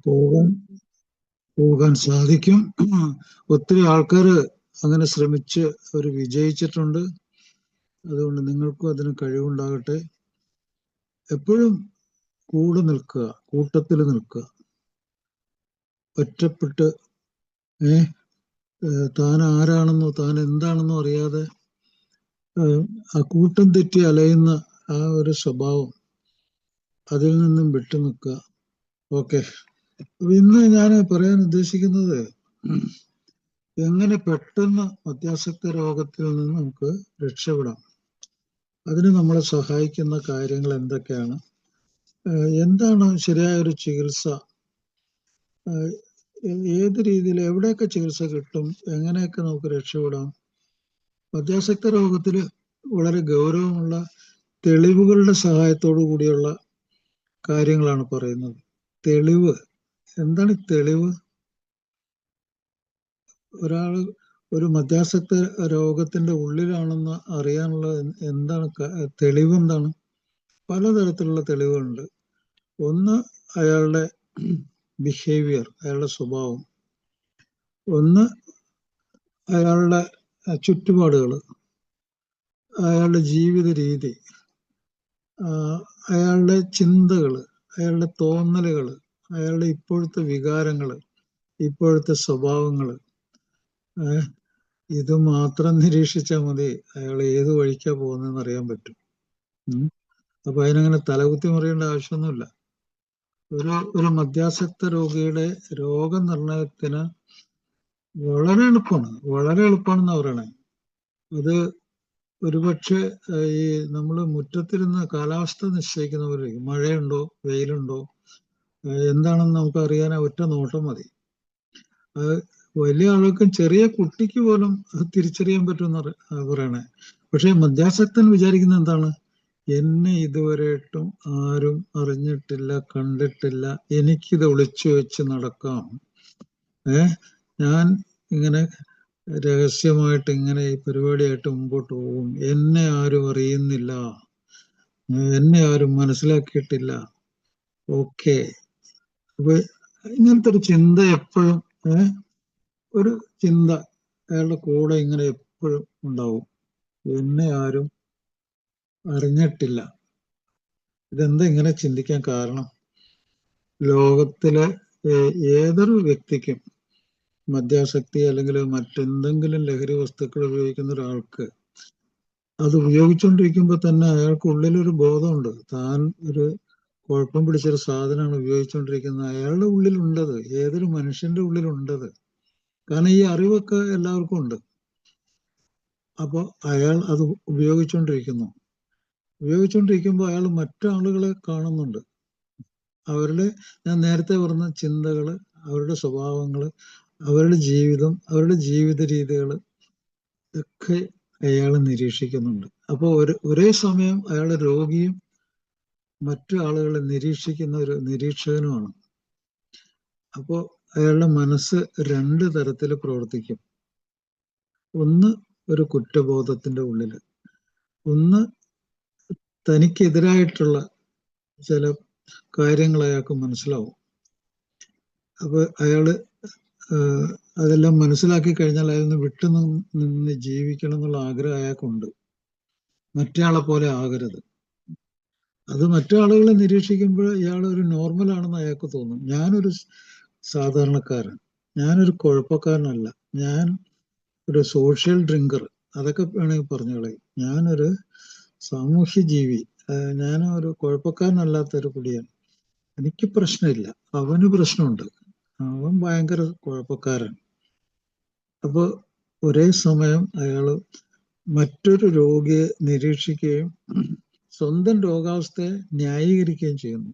പോകാൻ പോകാൻ സാധിക്കും. ഒത്തിരി ആൾക്കാർ അങ്ങനെ ശ്രമിച്ച് അവർ വിജയിച്ചിട്ടുണ്ട്. അതുകൊണ്ട് നിങ്ങൾക്കും അതിന് കഴിവുണ്ടാകട്ടെ. എപ്പോഴും കൂടെ നിൽക്കുക, കൂട്ടത്തിൽ നിൽക്കുക. ഒറ്റപ്പെട്ട് താൻ ആരാണെന്നോ താൻ എന്താണെന്നോ അറിയാതെ ആ കൂട്ടം തെറ്റി അലയുന്ന ആ ഒരു സ്വഭാവം, അതിൽ നിന്നും വിട്ടു നിൽക്കുക. ഓക്കെ. ഇന്ന് ഞാൻ പറയാൻ ഉദ്ദേശിക്കുന്നത് എങ്ങനെ പെട്ടെന്ന് മദ്യാസക്ത രോഗത്തിൽ നിന്ന് നമുക്ക് രക്ഷപ്പെടാം. അതിന് നമ്മളെ സഹായിക്കുന്ന കാര്യങ്ങൾ എന്തൊക്കെയാണ്, എന്താണ് ശരിയായ ഒരു ചികിത്സ, ഏത് രീതിയിൽ എവിടെയൊക്കെ ചികിത്സ കിട്ടും, എങ്ങനെയൊക്കെ നമുക്ക് രക്ഷപ്പെടാം. മദ്യാസക്ത രോഗത്തിൽ വളരെ ഗൗരവമുള്ള തെളിവുകളുടെ സഹായത്തോടു കൂടിയുള്ള കാര്യങ്ങളാണ് പറയുന്നത്. തെളിവ് എന്താണ്? തെളിവ് ഒരാള് ഒരു മദ്യാസക്ത രോഗത്തിന്റെ ഉള്ളിലാണെന്ന് അറിയാനുള്ള എന്താണ് തെളിവ്? എന്താണ്? പലതരത്തിലുള്ള തെളിവുകളുണ്ട്. ഒന്ന് അയാളുടെ ബിഹേവിയർ, അയാളുടെ സ്വഭാവം. ഒന്ന് അയാളുടെ ചുറ്റുപാടുകൾ, അയാളുടെ ജീവിത രീതി, അയാളുടെ ചിന്തകൾ, അയാളുടെ തോന്നലുകൾ, അയാളുടെ ഇപ്പോഴത്തെ വികാരങ്ങൾ, ഇപ്പോഴത്തെ സ്വഭാവങ്ങൾ. ഇത് മാത്രം നിരീക്ഷിച്ചാൽ മതി അയാൾ ഏത് വഴിക്കാ പോകുന്നതെന്ന് അറിയാൻ പറ്റും. അപ്പൊ അതിനങ്ങനെ തലകുത്തി മറിയേണ്ട ആവശ്യമൊന്നുമില്ല. ഒരു മദ്യാസക്ത രോഗിയുടെ രോഗനിർണയത്തിന് വളരെ എളുപ്പമാണെന്ന് പറയണേ. അത് ഒരുപക്ഷെ ഈ നമ്മൾ മുറ്റത്തിരുന്ന് കാലാവസ്ഥ നിശ്ചയിക്കുന്നവര്, മഴയുണ്ടോ വെയിലുണ്ടോ എന്താണെന്ന് നമുക്ക് അറിയാൻ ഒറ്റ നോട്ടം മതി. അത് വലിയ ആൾക്കും ചെറിയ കുട്ടിക്ക് പോലും തിരിച്ചറിയാൻ പറ്റുമെന്ന് പറയണേ. പക്ഷെ മദ്യാസക്തൻ വിചാരിക്കുന്ന എന്താണ്? എന്നെ ഇതുവരെയായിട്ടും ആരും അറിഞ്ഞിട്ടില്ല, കണ്ടിട്ടില്ല, എനിക്കിത് ഒളിച്ചു വെച്ച് നടക്കാം, ഞാൻ ഇങ്ങനെ രഹസ്യമായിട്ട് ഇങ്ങനെ ഈ പരിപാടിയായിട്ട് മുമ്പോട്ട് പോകും, എന്നെ ആരും അറിയുന്നില്ല, എന്നെ ആരും മനസ്സിലാക്കിയിട്ടില്ല. ഓക്കെ. അപ്പൊ ഇങ്ങനത്തെ ഒരു ചിന്ത എപ്പോഴും ഒരു ചിന്ത അയാളുടെ കൂടെ ഇങ്ങനെ എപ്പോഴും ഉണ്ടാവും. എന്നെ ആരും അറിഞ്ഞിട്ടില്ല. ഇതെന്താ ഇങ്ങനെ ചിന്തിക്കാൻ കാരണം? ലോകത്തിലെ ഏതൊരു വ്യക്തിക്കും മദ്യാസക്തി അല്ലെങ്കിൽ മറ്റെന്തെങ്കിലും ലഹരി വസ്തുക്കൾ ഉപയോഗിക്കുന്ന ഒരാൾക്ക് അത് ഉപയോഗിച്ചുകൊണ്ടിരിക്കുമ്പോൾ തന്നെ അയാൾക്ക് ഉള്ളിലൊരു ബോധമുണ്ട്, താൻ ഒരു കുഴപ്പം പിടിച്ചൊരു സാധനമാണ് ഉപയോഗിച്ചുകൊണ്ടിരിക്കുന്നത്. അയാളുടെ ഉള്ളിലുണ്ടത്, ഏതൊരു മനുഷ്യന്റെ ഉള്ളിലുണ്ടത്. കാരണം ഈ അറിവൊക്കെ എല്ലാവർക്കും ഉണ്ട്. അപ്പോൾ അയാൾ അത് ഉപയോഗിച്ചുകൊണ്ടിരിക്കുമ്പോൾ അയാൾ മറ്റാളുകളെ കാണുന്നുണ്ട്. അവരുടെ, ഞാൻ നേരത്തെ പറഞ്ഞ ചിന്തകൾ, അവരുടെ സ്വഭാവങ്ങൾ, അവരുടെ ജീവിതം, അവരുടെ ജീവിത രീതികൾ ഒക്കെ അയാൾ നിരീക്ഷിക്കുന്നുണ്ട്. അപ്പോൾ ഒരേ സമയം അയാൾ രോഗിയും മറ്റു ആളുകളെ നിരീക്ഷിക്കുന്ന ഒരു നിരീക്ഷകനുമാണ്. അപ്പോൾ അയാളുടെ മനസ്സ് രണ്ട് തരത്തിൽ പ്രവർത്തിക്കും. ഒന്ന് ഒരു കുറ്റബോധത്തിന്റെ ഉള്ളിൽ, ഒന്ന് തനിക്കെതിരായിട്ടുള്ള ചില കാര്യങ്ങൾ അയാൾക്ക് മനസ്സിലാവും. അപ്പൊ അയാള് അതെല്ലാം മനസ്സിലാക്കി കഴിഞ്ഞാൽ അതിൽ നിന്ന് വിട്ടു നിന്ന് ജീവിക്കണം എന്നുള്ള ആഗ്രഹം അയാൾക്കുണ്ട്. മറ്റേ പോലെ ആകരുത്. അത് മറ്റാളുകളെ നിരീക്ഷിക്കുമ്പോൾ ഇയാൾ ഒരു നോർമൽ ആണെന്ന് അയാൾക്ക് തോന്നും. ഞാനൊരു സാധാരണക്കാരൻ, ഞാനൊരു കുഴപ്പക്കാരനല്ല, ഞാൻ ഒരു സോഷ്യൽ ഡ്രിങ്കർ, അതൊക്കെ വേണമെങ്കിൽ പറഞ്ഞോളെ, ഞാനൊരു സാമൂഹ്യ ജീവി, ഞാൻ ഒരു കുഴപ്പക്കാരനല്ലാത്തൊരു കുടിയൻ, എനിക്ക് പ്രശ്നമില്ല, അവന് പ്രശ്നമുണ്ട്, അവൻ ഭയങ്കര കുഴപ്പക്കാരൻ. അപ്പൊ ഒരേ സമയം അയാള് മറ്റൊരു രോഗിയെ നിരീക്ഷിക്കുകയും സ്വന്തം രോഗാവസ്ഥയെ ന്യായീകരിക്കുകയും ചെയ്യുന്നു.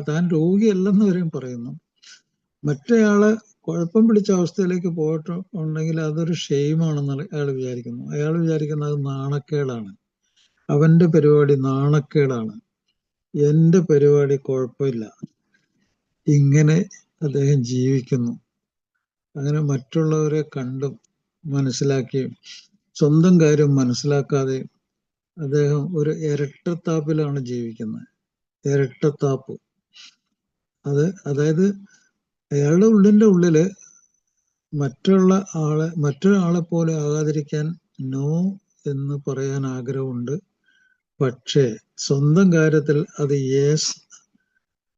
താൻ രോഗിയല്ലെന്ന് വരെയും പറയുന്നു. മറ്റേയാള് കുഴപ്പം പിടിച്ച അവസ്ഥയിലേക്ക് പോയിട്ടുണ്ടെങ്കിൽ അതൊരു ഷെയിമാണെന്ന് അയാൾ വിചാരിക്കുന്നു. അയാൾ വിചാരിക്കുന്നത് അത് നാണക്കേടാണ്, അവന്റെ പരിപാടി നാണക്കേടാണ്, എന്റെ പരിപാടി കുഴപ്പമില്ല. ഇങ്ങനെ അദ്ദേഹം ജീവിക്കുന്നു. അങ്ങനെ മറ്റുള്ളവരെ കണ്ടും മനസ്സിലാക്കിയും സ്വന്തം കാര്യം മനസ്സിലാക്കാതെയും അദ്ദേഹം ഒരു ഇരട്ടത്താപ്പിലാണ് ജീവിക്കുന്നത്. ഇരട്ടത്താപ്പ്. അതായത് അയാളുടെ ഉള്ളില് മറ്റൊരാളെ പോലെ ആകാതിരിക്കാൻ നോ എന്ന് പറയാൻ ആഗ്രഹമുണ്ട്. പക്ഷേ സ്വന്തം കാര്യത്തിൽ അത് യെസ്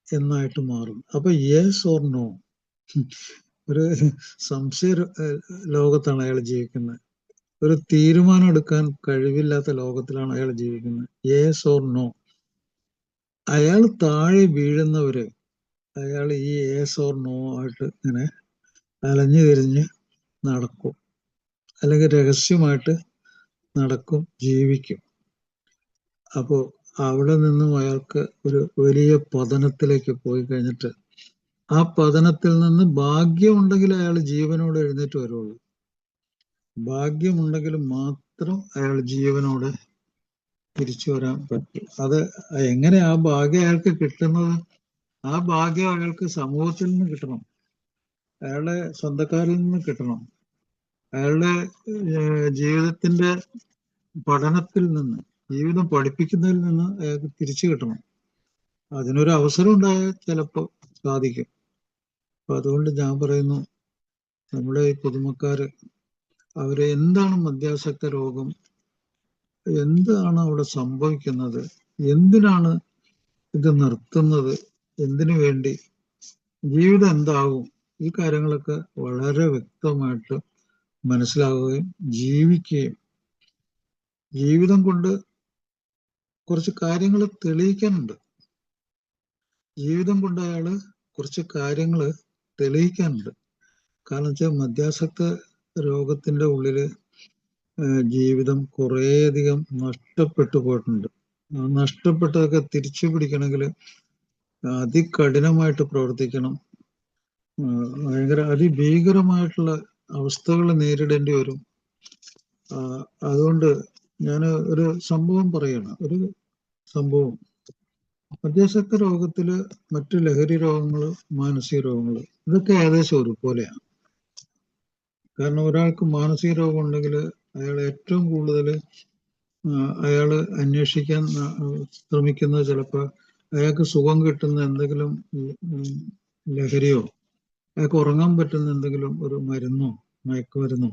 എന്നായിട്ട് മാറും. അപ്പൊ യെസ് ഓർ നോ, ഒരു സംശയ ലോകത്താണ് അയാൾ ജീവിക്കുന്നത്. ഒരു തീരുമാനം എടുക്കാൻ കഴിവില്ലാത്ത ലോകത്തിലാണ് അയാൾ ജീവിക്കുന്നത്. Yes or no. അയാൾ താഴെ വീഴുന്നവര് അയാൾ ഈ യെസ് ഓർ നോ ആയിട്ട് ഇങ്ങനെ അലഞ്ഞു തിരിഞ്ഞ് നടക്കും, അല്ലെങ്കിൽ രഹസ്യമായിട്ട് നടക്കും, ജീവിക്കും. അപ്പോ അവിടെ നിന്നും അയാൾക്ക് ഒരു വലിയ പതനത്തിലേക്ക് പോയി കഴിഞ്ഞിട്ട് ആ പതനത്തിൽ നിന്ന് ഭാഗ്യമുണ്ടെങ്കിൽ അയാൾ ജീവനോടെ എഴുന്നേറ്റ് വരുള്ളൂ. ഭാഗ്യമുണ്ടെങ്കിൽ മാത്രം അയാൾ ജീവനോടെ തിരിച്ചു വരാൻ പറ്റും. അത് എങ്ങനെ ആ ഭാഗ്യം അയാൾക്ക് കിട്ടുന്നത്? ആ ഭാഗ്യം അയാൾക്ക് സമൂഹത്തിൽ നിന്ന് കിട്ടണം, അയാളുടെ സ്വന്തക്കാരിൽ നിന്ന് കിട്ടണം, അയാളുടെ ജീവിതത്തിന്റെ പഠനത്തിൽ നിന്ന്, ജീവിതം പഠിപ്പിക്കുന്നതിൽ നിന്ന് അയാൾക്ക് തിരിച്ചു കിട്ടണം. അതിനൊരു അവസരം ഉണ്ടായാൽ ചിലപ്പോൾ സാധിക്കും. അപ്പൊ അതുകൊണ്ട് ഞാൻ പറയുന്നു, നമ്മുടെ ഈ പുതുമക്കാര് അവര് എന്താണ് മദ്യാസക്ത രോഗം, എന്താണ് അവിടെ സംഭവിക്കുന്നത്, എന്തിനാണ് ഇത് നിർത്തുന്നത്, എന്തിനു വേണ്ടി, ജീവിതം എന്താകും, ഈ കാര്യങ്ങളൊക്കെ വളരെ വ്യക്തമായിട്ട് മനസ്സിലാവുകയും ജീവിക്കുകയും, ജീവിതം കൊണ്ട് കുറച്ച് കാര്യങ്ങൾ തെളിയിക്കാനുണ്ട്. ജീവിതം കൊണ്ട് അയാള് കുറച്ച് കാര്യങ്ങൾ തെളിയിക്കാനുണ്ട്. കാരണം വെച്ചാൽ മദ്യാസക്ത രോഗത്തിന്റെ ഉള്ളില് ജീവിതം കുറേയധികം നഷ്ടപ്പെട്ടു പോയിട്ടുണ്ട്. നഷ്ടപ്പെട്ടതൊക്കെ തിരിച്ചു പിടിക്കണമെങ്കിൽ അതികഠിനമായിട്ട് പ്രവർത്തിക്കണം, ഭയങ്കര അതിഭീകരമായിട്ടുള്ള അവസ്ഥകൾ നേരിടേണ്ടി വരും. അതുകൊണ്ട് ഞാൻ ഒരു സംഭവം പറയണം. ഒരു സംഭവം, മദ്യാസക്ത രോഗത്തില് മറ്റു ലഹരി രോഗങ്ങള്, മാനസിക രോഗങ്ങള്, ഇതൊക്കെ ഏകദേശം ഒരുപോലെയാണ്. കാരണം ഒരാൾക്ക് മാനസിക രോഗം ഉണ്ടെങ്കിൽ അയാൾ ഏറ്റവും കൂടുതൽ അയാള് അന്വേഷിക്കാൻ ശ്രമിക്കുന്നത് ചിലപ്പോൾ അയാൾക്ക് സുഖം കിട്ടുന്ന എന്തെങ്കിലും ലഹരിയോ, അയാൾക്ക് ഉറങ്ങാൻ പറ്റുന്ന എന്തെങ്കിലും ഒരു മരുന്നോ, മയക്കുമരുന്നോ,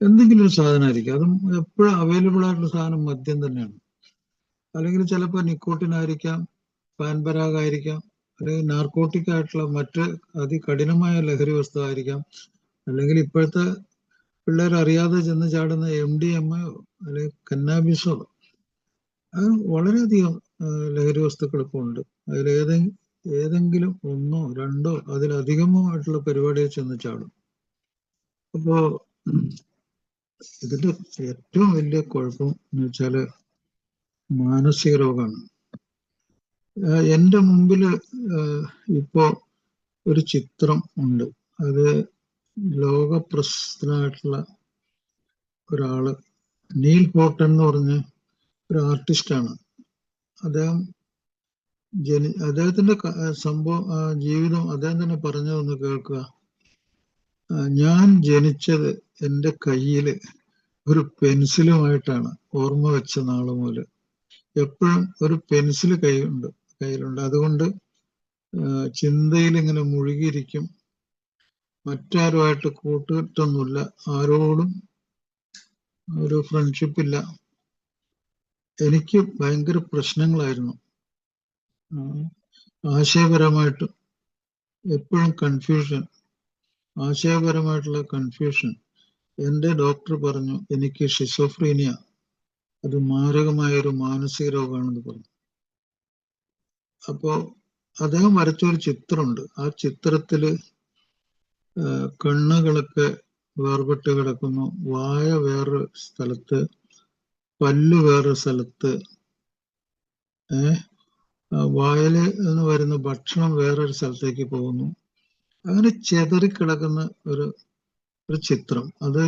എന്തെങ്കിലും ഒരു സാധനമായിരിക്കും. അതും എപ്പോഴും അവൈലബിൾ ആയിട്ടുള്ള സാധനം മദ്യം തന്നെയാണ്. അല്ലെങ്കിൽ ചിലപ്പോൾ നിക്കോട്ടിൻ ആയിരിക്കാം, പാൻപരാഗ് ആയിരിക്കാം, അല്ലെങ്കിൽ നാർക്കോട്ടിക് ആയിട്ടുള്ള മറ്റ് അതികഠിനമായ ലഹരി വസ്തു ആയിരിക്കാം, അല്ലെങ്കിൽ ഇപ്പോഴത്തെ പിള്ളേർ അറിയാതെ ചെന്ന് ചാടുന്ന MDMA അല്ലെങ്കിൽ കന്നാബിസോ, അത് വളരെയധികം ലഹരി വസ്തുക്കൾ ഇപ്പോൾ ഉണ്ട്. അതിൽ ഏതെങ്കിലും ഒന്നോ രണ്ടോ അതിലധികമോ ആയിട്ടുള്ള പരിപാടിയിൽ ചെന്ന് ചാടും. അപ്പോ ഇതിന്റെ ഏറ്റവും വലിയ കുഴപ്പം എന്ന് വെച്ചാല് മാനസിക രോഗമാണ്. എൻ്റെ മുമ്പില് ഇപ്പോ ഒരു ചിത്രം ഉണ്ട്. അത് ലോകപ്രശസ്തനായിട്ടുള്ള ഒരാള്, നീൽ ഹോട്ടൺ എന്ന് പറഞ്ഞ ഒരു ആർട്ടിസ്റ്റാണ്. അദ്ദേഹത്തിന്റെ സംഭവം, ജീവിതം അദ്ദേഹം തന്നെ പറഞ്ഞതൊന്ന് കേൾക്കുക. ഞാൻ ജനിച്ചത് എൻ്റെ കയ്യില് ഒരു പെൻസിലുമായിട്ടാണ്. ഓർമ്മ വെച്ച നാള് മുതൽ എപ്പോഴും ഒരു പെൻസിൽ കയ്യിലുണ്ട്. അതുകൊണ്ട് ചിന്തയിൽ ഇങ്ങനെ മുഴുകിയിരിക്കും. മറ്റാരുമായിട്ട് കൂട്ടുകെട്ടൊന്നുമില്ല, ആരോടും ഒരു ഫ്രണ്ട്ഷിപ്പില്ല. എനിക്ക് ഭയങ്കര പ്രശ്നങ്ങളായിരുന്നു. ആശയപരമായിട്ട് എപ്പോഴും കൺഫ്യൂഷൻ, ആശയപരമായിട്ടുള്ള കൺഫ്യൂഷൻ. എൻ്റെ ഡോക്ടർ പറഞ്ഞു എനിക്ക് ഷിസോഫ്രീനിയ, അത് മാരകമായൊരു മാനസിക രോഗമാണെന്ന് പറഞ്ഞു. അപ്പോ അദ്ദേഹം വരച്ചൊരു ചിത്രമുണ്ട്. ആ ചിത്രത്തില് കണ്ണുകളൊക്കെ വേർപെട്ട് കിടക്കുന്നു, വായ വേറൊരു സ്ഥലത്ത്, പല്ല് വേറൊരു സ്ഥലത്ത്, വായല് നിന്ന് വരുന്ന ഭക്ഷണം വേറൊരു സ്ഥലത്തേക്ക് പോകുന്നു. അങ്ങനെ ചെതറിക്കിടക്കുന്ന ഒരു ചിത്രം. അത്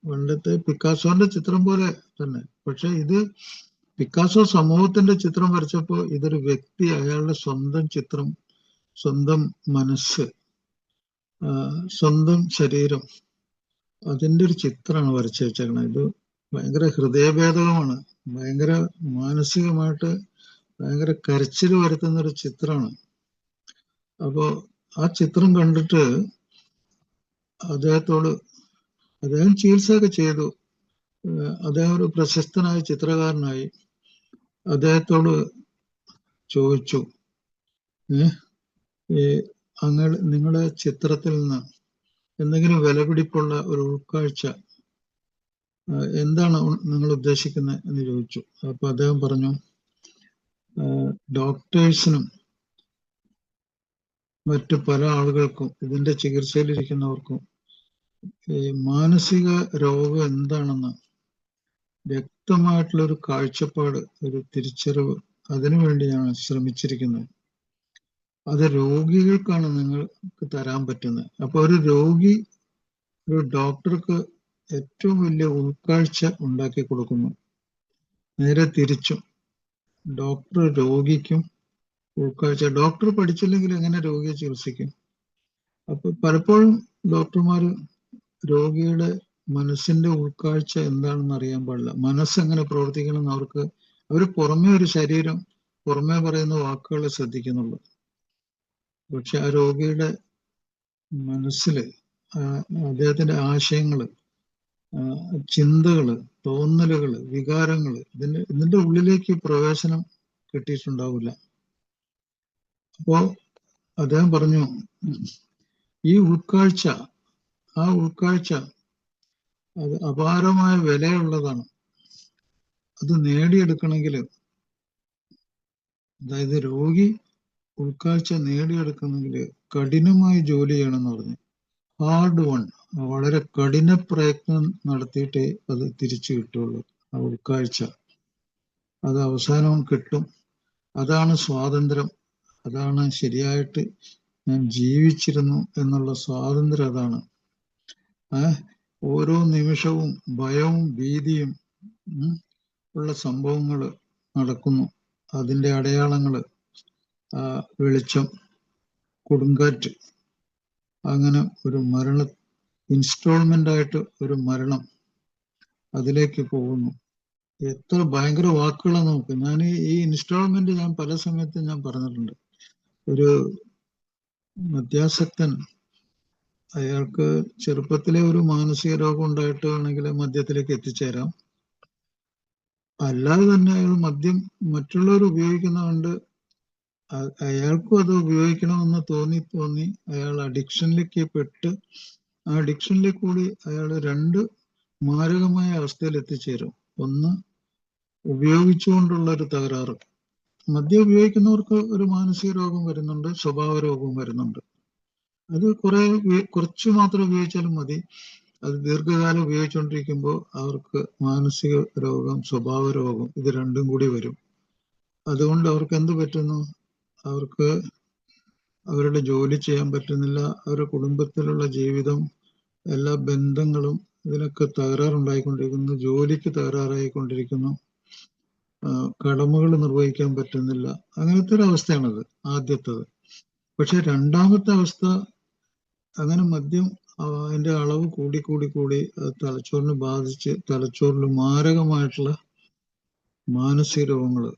പണ്ടത്തെ പിക്കാസോന്റെ ചിത്രം പോലെ തന്നെ. പക്ഷെ ഇത് പിക്കാസോ സമൂഹത്തിന്റെ ചിത്രം വരച്ചപ്പോൾ ഇതൊരു വ്യക്തി, അയാളുടെ സ്വന്തം ചിത്രം, സ്വന്തം മനസ്സ്, സ്വന്തം ശരീരം, അതിൻ്റെ ഒരു ചിത്രമാണ് വരച്ചു വെച്ചേക്കുന്നത്. ഇത് ഭയങ്കര ഹൃദയഭേദകമാണ്, ഭയങ്കര മാനസികമായിട്ട് ഭയങ്കര കരച്ചിൽ വരുത്തുന്ന ഒരു ചിത്രമാണ്. അപ്പോ ആ ചിത്രം കണ്ടിട്ട് അദ്ദേഹത്തോട്, അദ്ദേഹം ചികിത്സയൊക്കെ ചെയ്തു, അദ്ദേഹം ഒരു പ്രശസ്തനായ ചിത്രകാരനായി. അദ്ദേഹത്തോട് ചോദിച്ചു, ഈ നിങ്ങളുടെ ചിത്രത്തിൽ നിന്ന് എന്തെങ്കിലും വിലപിടിപ്പുള്ള ഒരു ഉൾക്കാഴ്ച എന്താണ് നിങ്ങൾ ഉദ്ദേശിക്കുന്നത് എന്ന് ചോദിച്ചു. അപ്പൊ അദ്ദേഹം പറഞ്ഞു, ഡോക്ടേഴ്സിനും മറ്റു പല ആളുകൾക്കും, ഇതിന്റെ ചികിത്സയിലിരിക്കുന്നവർക്കും ഈ മാനസിക രോഗം എന്താണെന്ന് വ്യക്തമായിട്ടുള്ള ഒരു കാഴ്ചപ്പാട്, ഒരു തിരിച്ചറിവ്, അതിനുവേണ്ടിയാണ് ശ്രമിച്ചിരിക്കുന്നത്. അത് രോഗികൾക്കാണ് നിങ്ങൾക്ക് തരാൻ പറ്റുന്നത്. അപ്പൊ ഒരു രോഗി ഒരു ഡോക്ടർക്ക് ഏറ്റവും വലിയ ഉൾക്കാഴ്ച ഉണ്ടാക്കി കൊടുക്കുന്നു. നേരെ തിരിച്ചും ഡോക്ടർ രോഗിക്കും ഉൾക്കാഴ്ച. ഡോക്ടർ പഠിച്ചില്ലെങ്കിൽ എങ്ങനെ രോഗിയെ ചികിത്സിക്കും? അപ്പൊ പലപ്പോഴും ഡോക്ടർമാര് രോഗിയുടെ മനസ്സിന്റെ ഉൾക്കാഴ്ച എന്താണെന്ന് അറിയാൻ പാടില്ല. മനസ്സെങ്ങനെ പ്രവർത്തിക്കണം എന്ന് അവര് പുറമേ ഒരു ശരീരം, പുറമേ പറയുന്ന വാക്കുകളെ ശ്രദ്ധിക്കുന്നുള്ളൂ. പക്ഷെ ആ രോഗിയുടെ മനസ്സില് അദ്ദേഹത്തിന്റെ ആശയങ്ങള്, ചിന്തകള്, തോന്നലുകള്, വികാരങ്ങള്, ഇതിന്റെ ഉള്ളിലേക്ക് പ്രവേശനം കിട്ടിയിട്ടുണ്ടാവില്ല. അപ്പോ അദ്ദേഹം പറഞ്ഞു, ഈ ഉൾക്കാഴ്ച, ആ ഉൾക്കാഴ്ച അത് അപാരമായ വിലയുള്ളതാണ്. അത് നേടിയെടുക്കണമെങ്കിൽ, അതായത് രോഗി ഉൾക്കാഴ്ച നേടിയെടുക്കണമെങ്കിൽ കഠിനമായി ജോലി ചെയ്യണമെന്ന് പറഞ്ഞു. ഹാർഡ് വൺ, വളരെ കഠിന പ്രയത്നം നടത്തിയിട്ടേ അത് തിരിച്ചു കിട്ടുള്ളൂ. ആ ഉൾക്കാഴ്ച അത് അവസാനവും കിട്ടും. അതാണ് സ്വാതന്ത്ര്യം. അതാണ് ശരിയായിട്ട് ഞാൻ ജീവിച്ചിരുന്നു എന്നുള്ള സ്വാതന്ത്ര്യം. അതാണ്. ഓരോ നിമിഷവും ഭയവും ഭീതിയും ഉള്ള സംഭവങ്ങൾ നടക്കുന്നു. അതിന്റെ അടയാളങ്ങള്, വെളിച്ചം, കൊടുങ്കാറ്റ്, അങ്ങനെ ഒരു ഇൻസ്റ്റാൾമെന്റ് ആയിട്ട് ഒരു മരണം അതിലേക്ക് പോകുന്നു. എത്ര ഭയങ്കര വാക്കുകളാണ് നോക്ക്. ഞാൻ ഈ ഇൻസ്റ്റാൾമെന്റ് ഞാൻ പല സമയത്തും ഞാൻ പറഞ്ഞിട്ടുണ്ട്. ഒരു മദ്യാസക്തൻ, അയാൾക്ക് ചെറുപ്പത്തിലെ ഒരു മാനസിക രോഗം ഉണ്ടായിട്ട് വേണമെങ്കിൽ മദ്യത്തിലേക്ക് എത്തിച്ചേരാം. അല്ലാതെ തന്നെ അയാൾ മദ്യം മറ്റുള്ളവർ ഉപയോഗിക്കുന്നതുകൊണ്ട് അയാൾക്കും അത് ഉപയോഗിക്കണമെന്ന് തോന്നി അയാൾ അഡിക്ഷനിലേക്ക് പെട്ട്, ആ അഡിക്ഷനിലേക്ക് കൂടി അയാൾ രണ്ട് മാരകമായ അവസ്ഥയിൽ എത്തിച്ചേരും. ഒന്ന്, ഉപയോഗിച്ചുകൊണ്ടുള്ള ഒരു തകരാറ്. മദ്യം ഉപയോഗിക്കുന്നവർക്ക് ഒരു മാനസിക രോഗം വരുന്നുണ്ട്, സ്വഭാവ രോഗവും വരുന്നുണ്ട്. അത് കുറച്ച് മാത്രം ഉപയോഗിച്ചാലും മതി. അത് ദീർഘകാലം ഉപയോഗിച്ചുകൊണ്ടിരിക്കുമ്പോൾ അവർക്ക് മാനസിക രോഗം, സ്വഭാവ രോഗം, ഇത് രണ്ടും കൂടി വരും. അതുകൊണ്ട് അവർക്ക് എന്ത് പറ്റുന്നു? അവർക്ക് അവരുടെ ജോലി ചെയ്യാൻ പറ്റുന്നില്ല, അവരുടെ കുടുംബത്തിലുള്ള ജീവിതം, എല്ലാ ബന്ധങ്ങളും ഇതിനൊക്കെ തകരാറുണ്ടായിക്കൊണ്ടിരിക്കുന്നു, ജോലിക്ക് തകരാറായിക്കൊണ്ടിരിക്കുന്നു, കടമകൾ നിർവഹിക്കാൻ പറ്റുന്നില്ല. അങ്ങനത്തെ ഒരു അവസ്ഥയാണത് ആദ്യത്തേത്. പക്ഷെ രണ്ടാമത്തെ അവസ്ഥ, അങ്ങനെ മദ്യം അതിന്റെ അളവ് കൂടി തലച്ചോറിനെ ബാധിച്ച് തലച്ചോറിൽ മാരകമായിട്ടുള്ള മാനസിക രോഗങ്ങള്,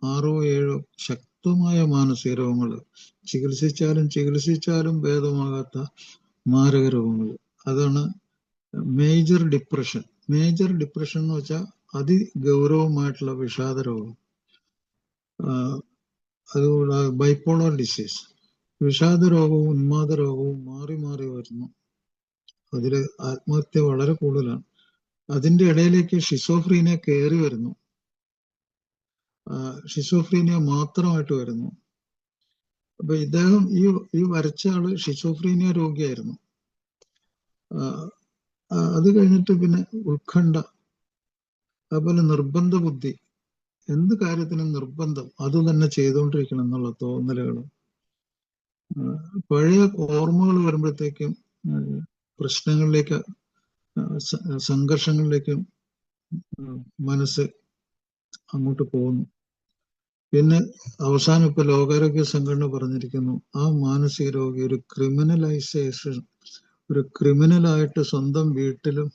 6 or 7 ശക്തമായ മാനസിക രോഗങ്ങള്, ചികിത്സിച്ചാലും ഭേദമാകാത്ത മാരക രോഗങ്ങൾ. അതാണ് മേജർ ഡിപ്രഷൻ. മേജർ ഡിപ്രഷൻ എന്ന് വെച്ചാൽ അതിഗൗരവമായിട്ടുള്ള വിഷാദ രോഗം. അതുകൂടാതെ ബൈപ്പോളർ ഡിസീസ്, വിഷാദ രോഗവും ഉന്മാദ രോഗവും മാറി വരുന്നു. അതില് ആത്മഹത്യ വളരെ കൂടുതലാണ്. അതിന്റെ ഇടയിലേക്ക് ഷിസോഫ്രീനിയ കയറി വരുന്നു. ഷിസോഫ്രീനിയ മാത്രമായിട്ട് വരുന്നു. അപ്പൊ ഇദ്ദേഹം ഈ വരച്ച ആള് ഷിസോഫ്രീനിയ രോഗിയായിരുന്നു. അത് കഴിഞ്ഞിട്ട് പിന്നെ ഉത്കണ്ഠ, അതുപോലെ നിർബന്ധ ബുദ്ധി, എന്ത് കാര്യത്തിനും നിർബന്ധം, അത് തന്നെ ചെയ്തുകൊണ്ടിരിക്കണം എന്നുള്ള തോന്നലുകൾ, പഴയ ഓർമ്മകൾ വരുമ്പോഴത്തേക്കും പ്രശ്നങ്ങളിലേക്ക്, സംഘർഷങ്ങളിലേക്കും മനസ്സ് അങ്ങോട്ട് പോകുന്നു. പിന്നെ അവസാനം ഇപ്പൊ ലോകാരോഗ്യ സംഘടന പറഞ്ഞിരിക്കുന്നു, ആ മാനസിക രോഗി ഒരു ക്രിമിനലൈസേഷൻ, ഒരു ക്രിമിനലായിട്ട് സ്വന്തം വീട്ടിലും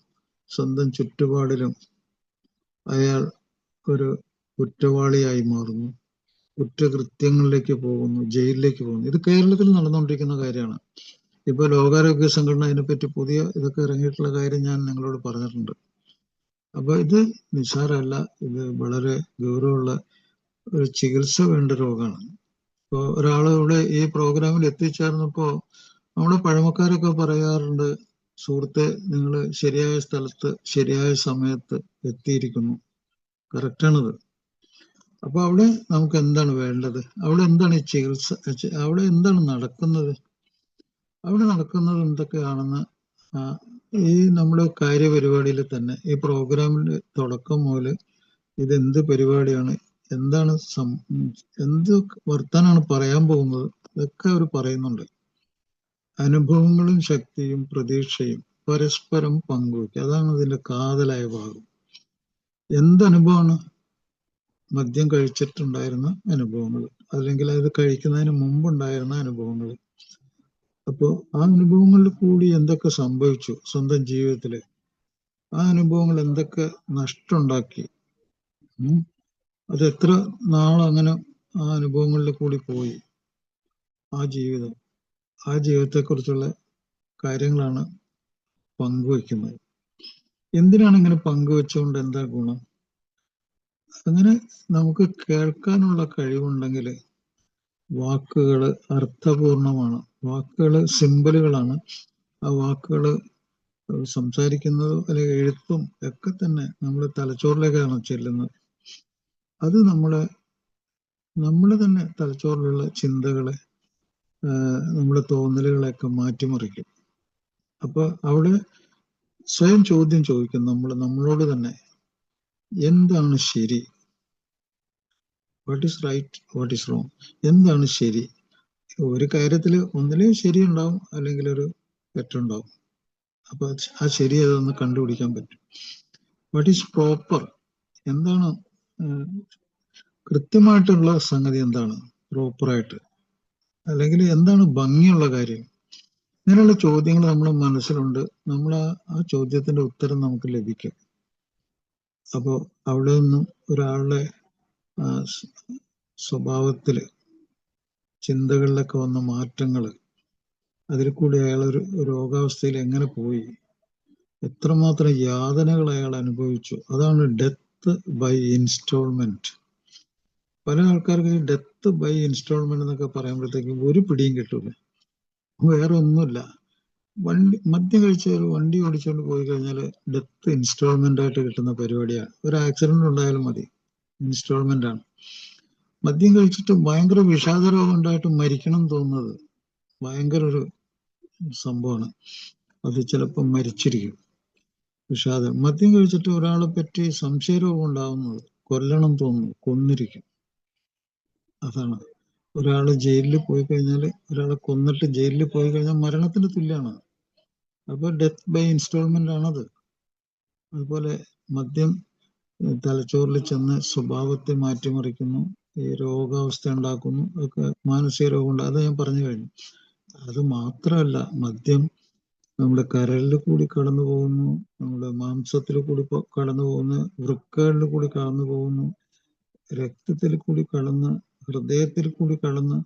സ്വന്തം ചുറ്റുപാടിലും അയാൾ ഒരു കുറ്റവാളിയായി മാറുന്നു. കുറ്റകൃത്യങ്ങളിലേക്ക് പോകുന്നു, ജയിലിലേക്ക് പോകുന്നു. ഇത് കേരളത്തിൽ നടന്നുകൊണ്ടിരിക്കുന്ന കാര്യമാണ്. ഇപ്പൊ ലോകാരോഗ്യ സംഘടന അതിനെപ്പറ്റി പുതിയ ഇതൊക്കെ ഇറങ്ങിയിട്ടുള്ള കാര്യം ഞാൻ നിങ്ങളോട് പറഞ്ഞിട്ടുണ്ട്. അപ്പൊ ഇത് നിസ്സാരമല്ല, ഇത് വളരെ ഗൗരവമുള്ള ഒരു ചികിത്സ വേണ്ട രോഗമാണ്. ഇപ്പൊ ഒരാള് ഇവിടെ ഈ പ്രോഗ്രാമിൽ എത്തിച്ചേർന്നപ്പോ നമ്മുടെ പഴമക്കാരൊക്കെ പറയാറുണ്ട്, സുഹൃത്തെ, നിങ്ങൾ ശരിയായ സ്ഥലത്ത് ശരിയായ സമയത്ത് എത്തിയിരിക്കുന്നു. കറക്റ്റാണത്. അപ്പൊ അവിടെ നമുക്ക് എന്താണ് വേണ്ടത്? അവിടെ എന്താണ് ഈ ചികിത്സ? അവിടെ എന്താണ് നടക്കുന്നത്? അവിടെ നടക്കുന്നത് എന്തൊക്കെയാണെന്ന് ഈ നമ്മുടെ കാര്യപരിപാടിയിൽ തന്നെ, ഈ പ്രോഗ്രാമിന്റെ തുടക്കം മുതൽ ഇതെന്ത് പരിപാടിയാണ്, എന്താണ് എന്ത് വർത്താനാണ് പറയാൻ പോകുന്നത്, ഇതൊക്കെ അവർ പറയുന്നുണ്ട്. അനുഭവങ്ങളും ശക്തിയും പ്രതീക്ഷയും പരസ്പരം പങ്കുവയ്ക്കുക, അതാണ് ഇതിന്റെ കാതലായ ഭാഗം. എന്തനുഭവമാണ്? മദ്യം കഴിച്ചിട്ടുണ്ടായിരുന്ന അനുഭവങ്ങൾ, അല്ലെങ്കിൽ അത് കഴിക്കുന്നതിന് മുമ്പുണ്ടായിരുന്ന അനുഭവങ്ങൾ. അപ്പോ ആ അനുഭവങ്ങളിൽ കൂടി എന്തൊക്കെ സംഭവിച്ചു സ്വന്തം ജീവിതത്തില്, ആ അനുഭവങ്ങൾ എന്തൊക്കെ നഷ്ടമുണ്ടാക്കി, അത് എത്ര നാളങ്ങനെ ആ അനുഭവങ്ങളിൽ കൂടി പോയി, ആ ജീവിതത്തെക്കുറിച്ചുള്ള കാര്യങ്ങളാണ് പങ്കുവെക്കുന്നത്. എന്തിനാണ് ഇങ്ങനെ പങ്കുവെച്ചുകൊണ്ട് എന്താ ഗുണം? അങ്ങനെ നമുക്ക് കേൾക്കാനുള്ള കഴിവുണ്ടെങ്കിൽ വാക്കുകൾ അർത്ഥപൂർണമാണ്, വാക്കുകൾ സിമ്പലുകളാണ്. ആ വാക്കുകൾ സംസാരിക്കുന്നതോ അല്ലെങ്കിൽ എഴുത്തും ഒക്കെ തന്നെ നമ്മുടെ തലച്ചോറിലേക്കാണ് ചെല്ലുന്നത്. അത് നമ്മുടെ തന്നെ തലച്ചോറിലുള്ള ചിന്തകളെ, നമ്മുടെ തോന്നലുകളെയൊക്കെ മാറ്റിമറിക്കും. അപ്പൊ അവിടെ സ്വയം ചോദ്യം ചോദിക്കും നമ്മളോട് തന്നെ, എന്താണ് ശരി? What is right, what is wrong? എന്താണ് ശരി? ഒരു കാര്യത്തിൽ ഒന്നിലേ ശരി ഉണ്ടാവും, അല്ലെങ്കിൽ ഒരു തെറ്റുണ്ടാവും. അപ്പൊ ആ ശരി അതൊന്ന് കണ്ടുപിടിക്കാൻ പറ്റും. What is proper? എന്താണ് കൃത്യമായിട്ടുള്ള സംഗതി? എന്താണ് പ്രോപ്പറായിട്ട്? അല്ലെങ്കിൽ എന്താണ് ഭംഗിയുള്ള കാര്യം? ഇങ്ങനെയുള്ള ചോദ്യങ്ങൾ നമ്മുടെ മനസ്സിലുണ്ട്. നമ്മൾ ആ ചോദ്യത്തിന്റെ ഉത്തരം നമുക്ക് ലഭിക്കും. അപ്പോൾ അവിടെ നിന്നും ഒരാളുടെ സ്വഭാവത്തില്, ചിന്തകളിലൊക്കെ വന്ന മാറ്റങ്ങൾ, അതിൽ കൂടി അയാളൊരു രോഗാവസ്ഥയിൽ എങ്ങനെ പോയി, എത്രമാത്രം യാതനകൾ അയാൾ അനുഭവിച്ചു, അതാണ് ഡെത്ത് ബൈ ഇൻസ്റ്റോൾമെന്റ്. പല ആൾക്കാർക്ക് ഈ ഡെത്ത് ബൈ ഇൻസ്റ്റോൾമെന്റ് എന്നൊക്കെ പറയുമ്പോഴത്തേക്കും ഒരു പിടിയും കിട്ടൂല. വേറെ ഒന്നുമില്ല, മദ്യം കഴിച്ച ഒരു വണ്ടി ഓടിച്ചുകൊണ്ട് പോയി കഴിഞ്ഞാൽ ഡെത്ത് ഇൻസ്റ്റോൾമെന്റ് ആയിട്ട് കിട്ടുന്ന പരിപാടിയാണ്. ഒരു ആക്സിഡന്റ് ഉണ്ടായാലും മതി, ഇൻസ്റ്റോൾമെന്റ് ആണ്. മദ്യം കഴിച്ചിട്ട് ഭയങ്കര വിഷാദ രോഗം ഉണ്ടായിട്ട് മരിക്കണം തോന്നുന്നത് ഭയങ്കര ഒരു സംഭവമാണ്. അത് ചിലപ്പോൾ മരിച്ചിരിക്കും. വിഷാദം. മദ്യം കഴിച്ചിട്ട് ഒരാളെ പറ്റി സംശയരോഗം ഉണ്ടാവുന്നത്, കൊല്ലണം തോന്നുന്നു, കൊന്നിരിക്കും. അതാണ്. ഒരാള് ജയിലിൽ പോയി കഴിഞ്ഞാൽ, ഒരാളെ കൊന്നിട്ട് ജയിലിൽ പോയി കഴിഞ്ഞാൽ മരണത്തിന് തുല്യമാണ്. അപ്പൊ ഡെത്ത് ബൈ ഇൻസ്റ്റോൾമെന്റ് ആണത്. അതുപോലെ മദ്യം തലച്ചോറിൽ ചെന്ന് സ്വഭാവത്തെ മാറ്റിമറിക്കുന്നു, ഈ രോഗാവസ്ഥ ഉണ്ടാക്കുന്നു, ഒക്കെ മാനസിക രോഗമുണ്ട്. അത് ഞാൻ പറഞ്ഞു കഴിഞ്ഞു. അത് മാത്രമല്ല, മദ്യം നമ്മുടെ കരളിൽ കൂടി കടന്നു പോകുന്നു, നമ്മുടെ മാംസത്തിൽ കൂടി കടന്നു പോകുന്നു, വൃക്കകളിൽ കൂടി കടന്നു പോകുന്നു, രക്തത്തിൽ കൂടി കടന്ന്, ഹൃദയത്തിൽ കൂടി കടന്ന്,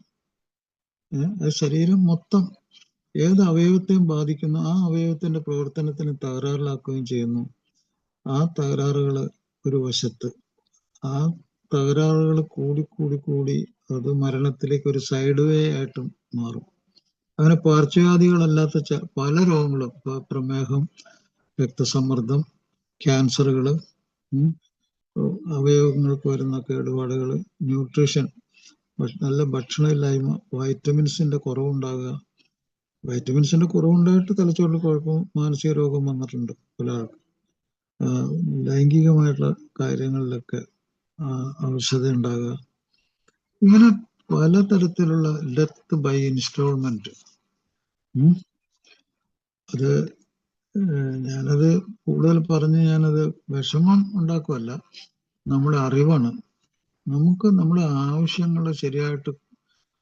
അത് ശരീരം മൊത്തം ഏത് അവയവത്തെയും ബാധിക്കുന്നു. ആ അവയവത്തിന്റെ പ്രവർത്തനത്തിന് തകരാറിലാക്കുകയും ചെയ്യുന്നു. ആ തകരാറുകൾ ഒരു വശത്ത്, ആ തകരാറുകൾ കൂടി അത് മരണത്തിലേക്ക് ഒരു സൈഡ് വേ ആയിട്ടും മാറും. അങ്ങനെ പാർശ്വവ്യാധികളല്ലാത്ത പല രോഗങ്ങളും, ഇപ്പൊ പ്രമേഹം, രക്തസമ്മർദ്ദം, ക്യാൻസറുകൾ, അവയവങ്ങൾക്ക് വരുന്ന കേടുപാടുകൾ, ന്യൂട്രീഷൻ, നല്ല ഭക്ഷണമില്ലായ്മ, വൈറ്റമിൻസിന്റെ കുറവുണ്ടാകുക. വൈറ്റമിൻസിന്റെ കുറവുണ്ടായിട്ട് തലച്ചോറിൽ കുഴപ്പം, മാനസിക രോഗം വന്നിട്ടുണ്ട് പല ആൾക്കും. ലൈംഗികമായിട്ടുള്ള കാര്യങ്ങളിലൊക്കെ ഔഷധം ഉണ്ടാകുക. ഇങ്ങനെ പലതരത്തിലുള്ള ഡെത്ത് ബൈ ഇൻസ്റ്റോൾമെന്റ്. അത് ഞാനത് കൂടുതൽ പറഞ്ഞ് ഞാനത് വിഷമം ഉണ്ടാക്കുമല്ല, നമ്മുടെ അറിവാണ്. നമുക്ക് നമ്മുടെ ആവശ്യങ്ങൾ ശരിയായിട്ട്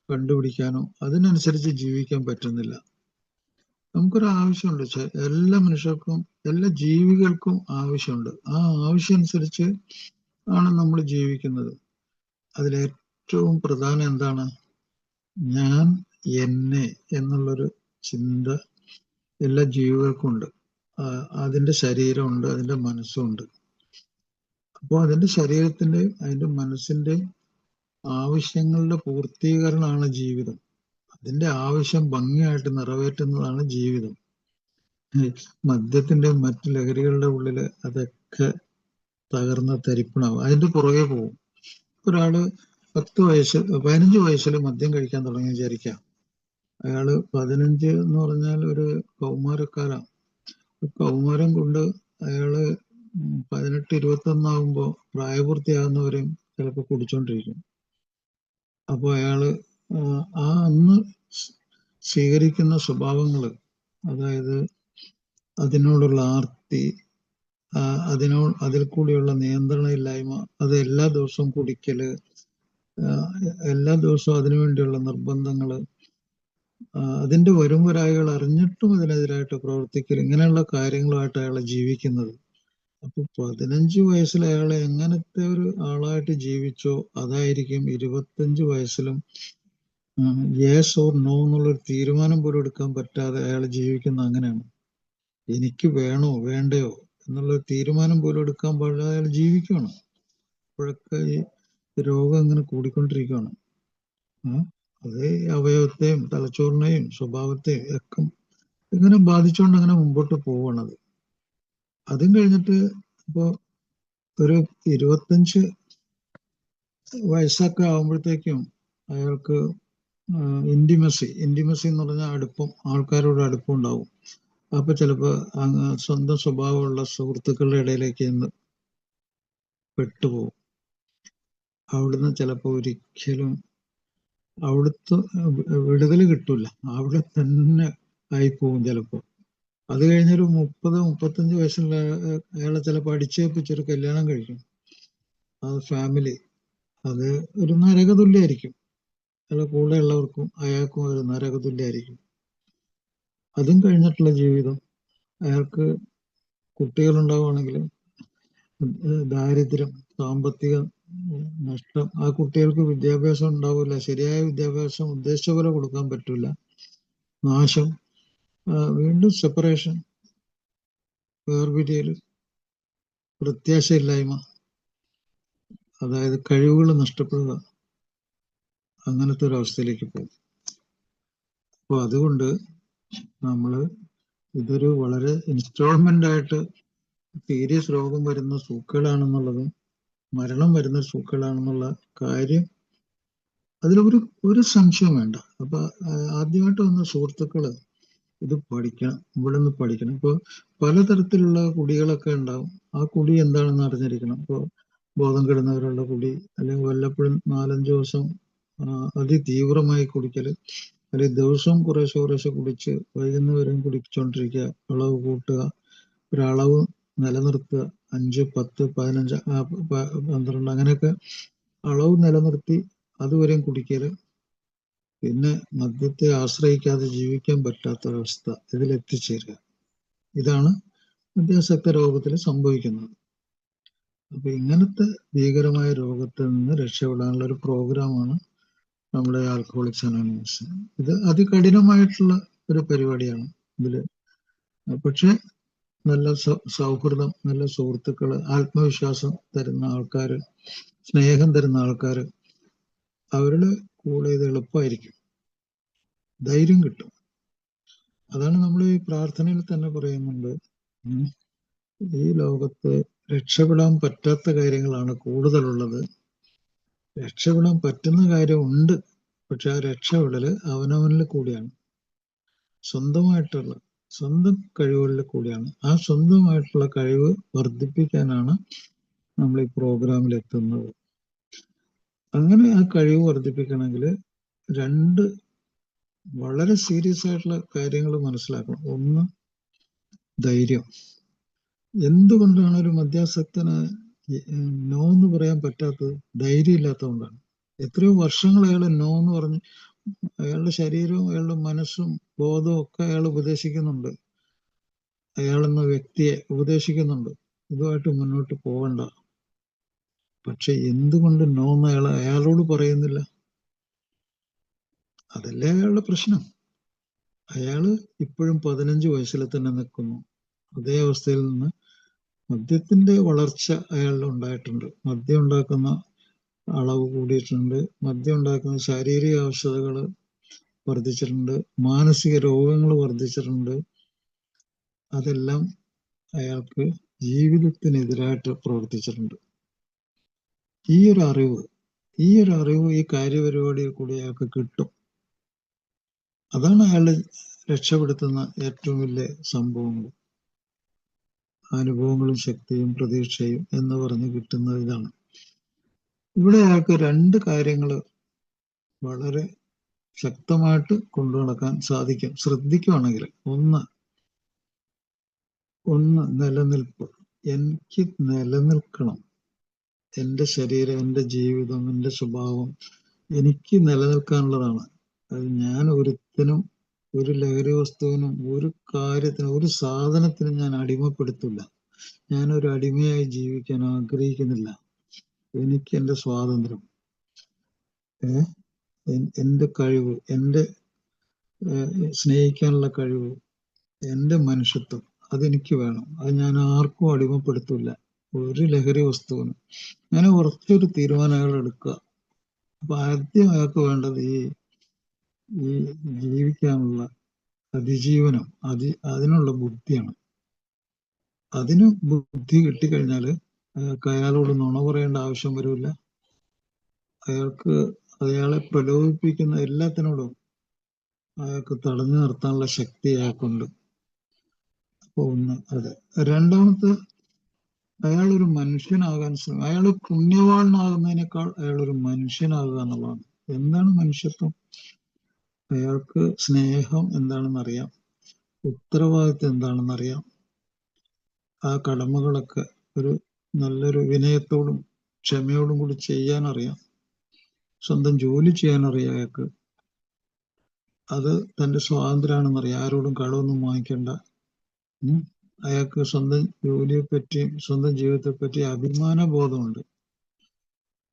കണ്ടുപിടിക്കാനോ അതിനനുസരിച്ച് ജീവിക്കാൻ പറ്റുന്നില്ല. നമുക്കൊരു ആവശ്യമുണ്ട്, എല്ലാ മനുഷ്യർക്കും, എല്ലാ ജീവികൾക്കും ആവശ്യമുണ്ട്. ആ ആവശ്യം അനുസരിച്ച് ആണ് നമ്മൾ ജീവിക്കുന്നത്. അതിലെ ഏറ്റവും പ്രധാനം എന്താണ്? ഞാൻ, എന്നെ എന്നുള്ളൊരു ചിന്ത എല്ലാ ജീവികൾക്കും ഉണ്ട്. അതിന്റെ ശരീരമുണ്ട്, അതിന്റെ മനസ്സുണ്ട്. അപ്പോൾ അതിന്റെ ശരീരത്തിന്റെയും അതിന്റെ മനസ്സിന്റെയും ആവശ്യങ്ങളുടെ പൂർത്തീകരണമാണ് ജീവിതം. അതിന്റെ ആവശ്യം ഭംഗിയായിട്ട് നിറവേറ്റുന്നതാണ് ജീവിതം. മദ്യത്തിന്റെ മറ്റു ലഹരികളുടെ ഉള്ളില് അതൊക്കെ തകർന്ന തരിപ്പണാവും. അതിന്റെ പുറകെ പോകും. ഒരാള് 15 വയസ്സിൽ മദ്യം കഴിക്കാൻ തുടങ്ങി വിചാരിക്കാം. അയാള് 15 എന്ന് പറഞ്ഞാൽ ഒരു കൗമാരക്കാരാണ്. കൗമാരം കൊണ്ട് അയാള് 18-21 ആകുമ്പോൾ പ്രായപൂർത്തിയാകുന്നവരെയും ചിലപ്പോൾ കുടിച്ചോണ്ടിരിക്കും. അപ്പൊ അയാള് ആ അന്ന് സ്വീകരിക്കുന്ന സ്വഭാവങ്ങള്, അതായത് അതിനോടുള്ള ആർത്തി, അതിൽ കൂടിയുള്ള നിയന്ത്രണമില്ലായ്മ, അത് എല്ലാ ദിവസവും കുടിക്കല്, എല്ലാ ദിവസവും അതിനുവേണ്ടിയുള്ള നിർബന്ധങ്ങള്, അതിന്റെ വരുംവരായികൾ അറിഞ്ഞിട്ടും അതിനെതിരായിട്ട് പ്രവർത്തിക്കൽ, ഇങ്ങനെയുള്ള കാര്യങ്ങളുമായിട്ട് അയാൾ ജീവിക്കുന്നത്. അപ്പൊ 15 വയസ്സിൽ അയാൾ എങ്ങനത്തെ ഒരു ആളായിട്ട് ജീവിച്ചോ അതായിരിക്കും 25 വയസ്സിലും യെസ് ഓർ നോ എന്നുള്ളൊരു തീരുമാനം പോലും എടുക്കാൻ പറ്റാതെ അയാൾ ജീവിക്കുന്ന അങ്ങനെയാണ്. എനിക്ക് വേണോ വേണ്ടയോ എന്നുള്ളൊരു തീരുമാനം പോലും എടുക്കാൻ പാടില്ല അയാൾ ജീവിക്കുകയാണ്. അപ്പോഴൊക്കെ ഈ രോഗം ഇങ്ങനെ കൂടിക്കൊണ്ടിരിക്കുകയാണ്. അത് അവയവത്തെയും തലച്ചോറിനെയും സ്വഭാവത്തെയും ഒക്കെ ഇങ്ങനെ ബാധിച്ചുകൊണ്ട് അങ്ങനെ മുമ്പോട്ട് പോവുകയാണത്. അതും കഴിഞ്ഞിട്ട് ഇപ്പോ ഒരു 25 വയസ്സൊക്കെ ആകുമ്പോഴത്തേക്കും അയാൾക്ക് ഇന്റിമസി എന്ന് പറഞ്ഞാൽ അടുപ്പം, ആൾക്കാരോട് അടുപ്പം ഉണ്ടാവും. അപ്പൊ ചിലപ്പോ സ്വന്തം സ്വഭാവമുള്ള സുഹൃത്തുക്കളുടെ ഇടയിലേക്ക് പെട്ടുപോകും. അവിടുന്ന് ചിലപ്പോ ഒരിക്കലും അവിടുത്തെ വിടുതൽ കിട്ടൂല, അവിടെ തന്നെ ആയിപ്പോവും ചിലപ്പോ. അത് കഴിഞ്ഞൊരു 30-35 വയസ്സുള്ള അയാളെ ചിലപ്പോൾ അടിച്ചേൽപ്പിച്ചൊരു കല്യാണം കഴിക്കും. അത് ഫാമിലി, അത് ഒരു നരകതുല്യായിരിക്കും. അയാളെ കൂടെ ഉള്ളവർക്കും അയാൾക്കും ഒരു നരകതുല്യായിരിക്കും. അതും കഴിഞ്ഞിട്ടുള്ള ജീവിതം, അയാൾക്ക് കുട്ടികളുണ്ടാവുകയാണെങ്കിൽ ദാരിദ്ര്യം, സാമ്പത്തിക നഷ്ടം, ആ കുട്ടികൾക്ക് വിദ്യാഭ്യാസം ഉണ്ടാവില്ല, ശരിയായ വിദ്യാഭ്യാസം ഉദ്ദേശിച്ച പോലെ കൊടുക്കാൻ പറ്റില്ല, നാശം, വീണ്ടും സെപ്പറേഷൻ, വേർപിരിയൽ, പ്രത്യാശയില്ലായ്മ, അതായത് കഴിവുകൾ നഷ്ടപ്പെടുക, അങ്ങനത്തെ ഒരു അവസ്ഥയിലേക്ക് പോകും. അപ്പോൾ അതുകൊണ്ട് നമ്മള് ഇതൊരു വളരെ ഇൻസ്റ്റാൾമെന്റ് ആയിട്ട് സീരിയസ് രോഗം വരുന്ന സൂക്കുകളാണെന്നുള്ളതും മരണം വരുന്ന സൂക്കുകളാണെന്നുള്ള കാര്യം അതിലൊരു സംശയം വേണ്ട. അപ്പൊ ആദ്യമായിട്ട് വന്ന സുഹൃത്തുക്കള് ഇത് പഠിക്കണം, ഇവിടെ നിന്ന് പഠിക്കണം. ഇപ്പൊ പലതരത്തിലുള്ള കുടികളൊക്കെ ഉണ്ടാവും. ആ കുടി എന്താണെന്ന് അറിഞ്ഞിരിക്കണം. ഇപ്പൊ ബോധം കെടുന്നവരുള്ള കുടി, അല്ലെങ്കിൽ വല്ലപ്പോഴും 4-5 ദിവസം അതിതീവ്രമായി കുടിക്കല്, അല്ലെങ്കിൽ ദിവസവും കുറേശ്ശെ കുടിച്ച് വൈകുന്നവരെയും കുടിച്ചോണ്ടിരിക്കുക, അളവ് കൂട്ടുക, ഒരളവ് നിലനിർത്തുക, 5, 10, 15, 12 അങ്ങനെയൊക്കെ അളവ് നിലനിർത്തി അതുവരെയും കുടിക്കല്, പിന്നെ മദ്യത്തെ ആശ്രയിക്കാതെ ജീവിക്കാൻ പറ്റാത്തൊരവസ്ഥ ഇതിലെത്തിച്ചേരുക. ഇതാണ് മദ്യാസക്ത രോഗത്തിൽ സംഭവിക്കുന്നത്. അപ്പൊ ഇങ്ങനത്തെ ഭീകരമായ രോഗത്തിൽ നിന്ന് രക്ഷപ്പെടാനുള്ള ഒരു പ്രോഗ്രാമാണ് നമ്മുടെ ആൽക്കഹോളിക്സ് അനോണിമസ്. ഇത് അതികഠിനമായിട്ടുള്ള ഒരു പരിപാടിയാണ് ഇതില്. പക്ഷെ നല്ല സൗഹൃദം, നല്ല സുഹൃത്തുക്കള്, ആത്മവിശ്വാസം തരുന്ന ആൾക്കാര്, സ്നേഹം തരുന്ന ആൾക്കാര്, അവരുടെ കൂടെ ഇത് എളുപ്പമായിരിക്കും, ധൈര്യം കിട്ടും. അതാണ് നമ്മൾ ഈ പ്രാർത്ഥനയിൽ തന്നെ പറയുന്നുണ്ട്, ഈ ലോകത്ത് രക്ഷപ്പെടാൻ പറ്റാത്ത കാര്യങ്ങളാണ് കൂടുതലുള്ളത്, രക്ഷപ്പെടാൻ പറ്റുന്ന കാര്യമുണ്ട്, പക്ഷെ ആ രക്ഷപ്പെടല് അവനവനിൽ കൂടിയാണ്, സ്വന്തം കഴിവുകളിൽ കൂടിയാണ്. ആ സ്വന്തമായിട്ടുള്ള കഴിവ് വർദ്ധിപ്പിക്കാനാണ് നമ്മൾ ഈ പ്രോഗ്രാമിൽ എത്തുന്നത്. അങ്ങനെ ആ കഴിവ് വർദ്ധിപ്പിക്കണമെങ്കിൽ 2 വളരെ സീരിയസ് ആയിട്ടുള്ള കാര്യങ്ങൾ മനസ്സിലാക്കണം. ഒന്ന്, ധൈര്യം. എന്തുകൊണ്ടാണ് ഒരു മദ്യാസക്തന് നോ എന്ന് പറയാൻ പറ്റാത്തത്? ധൈര്യം ഇല്ലാത്തതുകൊണ്ടാണ്. എത്രയോ വർഷങ്ങൾ അയാൾ നോ എന്ന് പറഞ്ഞ് അയാളുടെ ശരീരവും അയാളുടെ മനസ്സും ബോധവും ഒക്കെ അയാൾ ഉപദേശിക്കുന്നുണ്ട്, അയാളെന്ന വ്യക്തിയെ ഉപദേശിക്കുന്നുണ്ട്, ഇതുമായിട്ട് മുന്നോട്ട് പോകണ്ട, പക്ഷെ എന്തുകൊണ്ട് നോ എന്ന് അയാളോട് പറയുന്നില്ല? അതല്ലേ അയാളുടെ പ്രശ്നം. അയാള് ഇപ്പോഴും 15 വയസ്സിൽ തന്നെ നിൽക്കുന്നു. അതേ അവസ്ഥയിൽ നിന്ന് മദ്യത്തിന്റെ വളർച്ച അയാളിൽ ഉണ്ടായിട്ടുണ്ട്. മദ്യം ഉണ്ടാക്കുന്ന അളവ് കൂടിയിട്ടുണ്ട്. മദ്യം ഉണ്ടാക്കുന്ന ശാരീരിക ആവശ്യതകൾ വർദ്ധിച്ചിട്ടുണ്ട്. മാനസിക രോഗങ്ങൾ വർദ്ധിച്ചിട്ടുണ്ട്. അതെല്ലാം അയാൾക്ക് ജീവിതത്തിനെതിരായിട്ട് പ്രവർത്തിച്ചിട്ടുണ്ട്. ഈ ഒരു അറിവ് ഈ കാര്യപരിപാടിയിൽ കൂടി അയാൾക്ക് കിട്ടും. അതാണ് അയാളെ രക്ഷപ്പെടുത്തുന്ന ഏറ്റവും വലിയ സംഭവങ്ങൾ. അനുഭവങ്ങളും ശക്തിയും പ്രതീക്ഷയും എന്ന് പറഞ്ഞ് കിട്ടുന്നത് ഇതാണ്. ഇവിടെ അയാൾക്ക് 2 കാര്യങ്ങൾ വളരെ ശക്തമായിട്ട് കൊണ്ടു നടക്കാൻ സാധിക്കും, ശ്രദ്ധിക്കുകയാണെങ്കിൽ. ഒന്ന് നിലനിൽപ്പ്. എനിക്ക് നിലനിൽക്കണം. എൻ്റെ ശരീരം, എൻ്റെ ജീവിതം, എൻ്റെ സ്വഭാവം എനിക്ക് നിലനിൽക്കാനുള്ളതാണ്. അത് ഞാൻ ഒരുത്തിനും, ഒരു ലഹരി വസ്തുവിനും, ഒരു കാര്യത്തിനും, ഒരു സാധനത്തിനും ഞാൻ അടിമപ്പെടുത്തില്ല. ഞാനൊരു അടിമയായി ജീവിക്കാൻ ആഗ്രഹിക്കുന്നില്ല. എനിക്ക് എൻ്റെ സ്വാതന്ത്ര്യം, എൻ്റെ കഴിവ്, എൻ്റെ സ്നേഹിക്കാനുള്ള കഴിവ്, എൻ്റെ മനുഷ്യത്വം അതെനിക്ക് വേണം. അത് ഞാൻ ആർക്കും അടിമപ്പെടുത്തില്ല, ഒരു ലഹരി വസ്തുവിനും. അങ്ങനെ കുറച്ചൊരു തീരുമാനം അയാൾ എടുക്കുക. അപ്പൊ ആദ്യം അയാൾക്ക് വേണ്ടത് ഈ ജീവിക്കാനുള്ള അതിജീവനം, അതിനുള്ള ബുദ്ധിയാണ്. അതിന് ബുദ്ധി കിട്ടിക്കഴിഞ്ഞാൽ അയാളോട് നുണ പറയേണ്ട ആവശ്യം വരില്ല. അയാളെ പ്രലോഭിപ്പിക്കുന്ന എല്ലാത്തിനോടും അയാൾക്ക് തടഞ്ഞു നിർത്താനുള്ള ശക്തി അയാൾക്കുണ്ട്. അപ്പൊ അത്. രണ്ടാമത്തെ, അയാളൊരു മനുഷ്യനാകാൻ ശ്രമിക്കും. അയാൾ പുണ്യവാനാകുന്നതിനേക്കാൾ അയാളൊരു മനുഷ്യനാകുക എന്നുള്ളതാണ്. എന്താണ് മനുഷ്യത്വം? അയാൾക്ക് സ്നേഹം എന്താണെന്നറിയാം, ഉത്തരവാദിത്വം എന്താണെന്നറിയാം, ആ കടമകളൊക്കെ നല്ലൊരു വിനയത്തോടും ക്ഷമയോടും കൂടി ചെയ്യാനറിയാം, സ്വന്തം ജോലി ചെയ്യാനറിയാം അയാൾക്ക്. അത് തൻ്റെ സ്വാതന്ത്ര്യമാണെന്നറിയാം, ആരോടും കടമൊന്നും വാങ്ങിക്കേണ്ട. അയാൾക്ക് സ്വന്തം ജോലിയെപ്പറ്റിയും സ്വന്തം ജീവിതത്തെപ്പറ്റി അഭിമാന ബോധമുണ്ട്.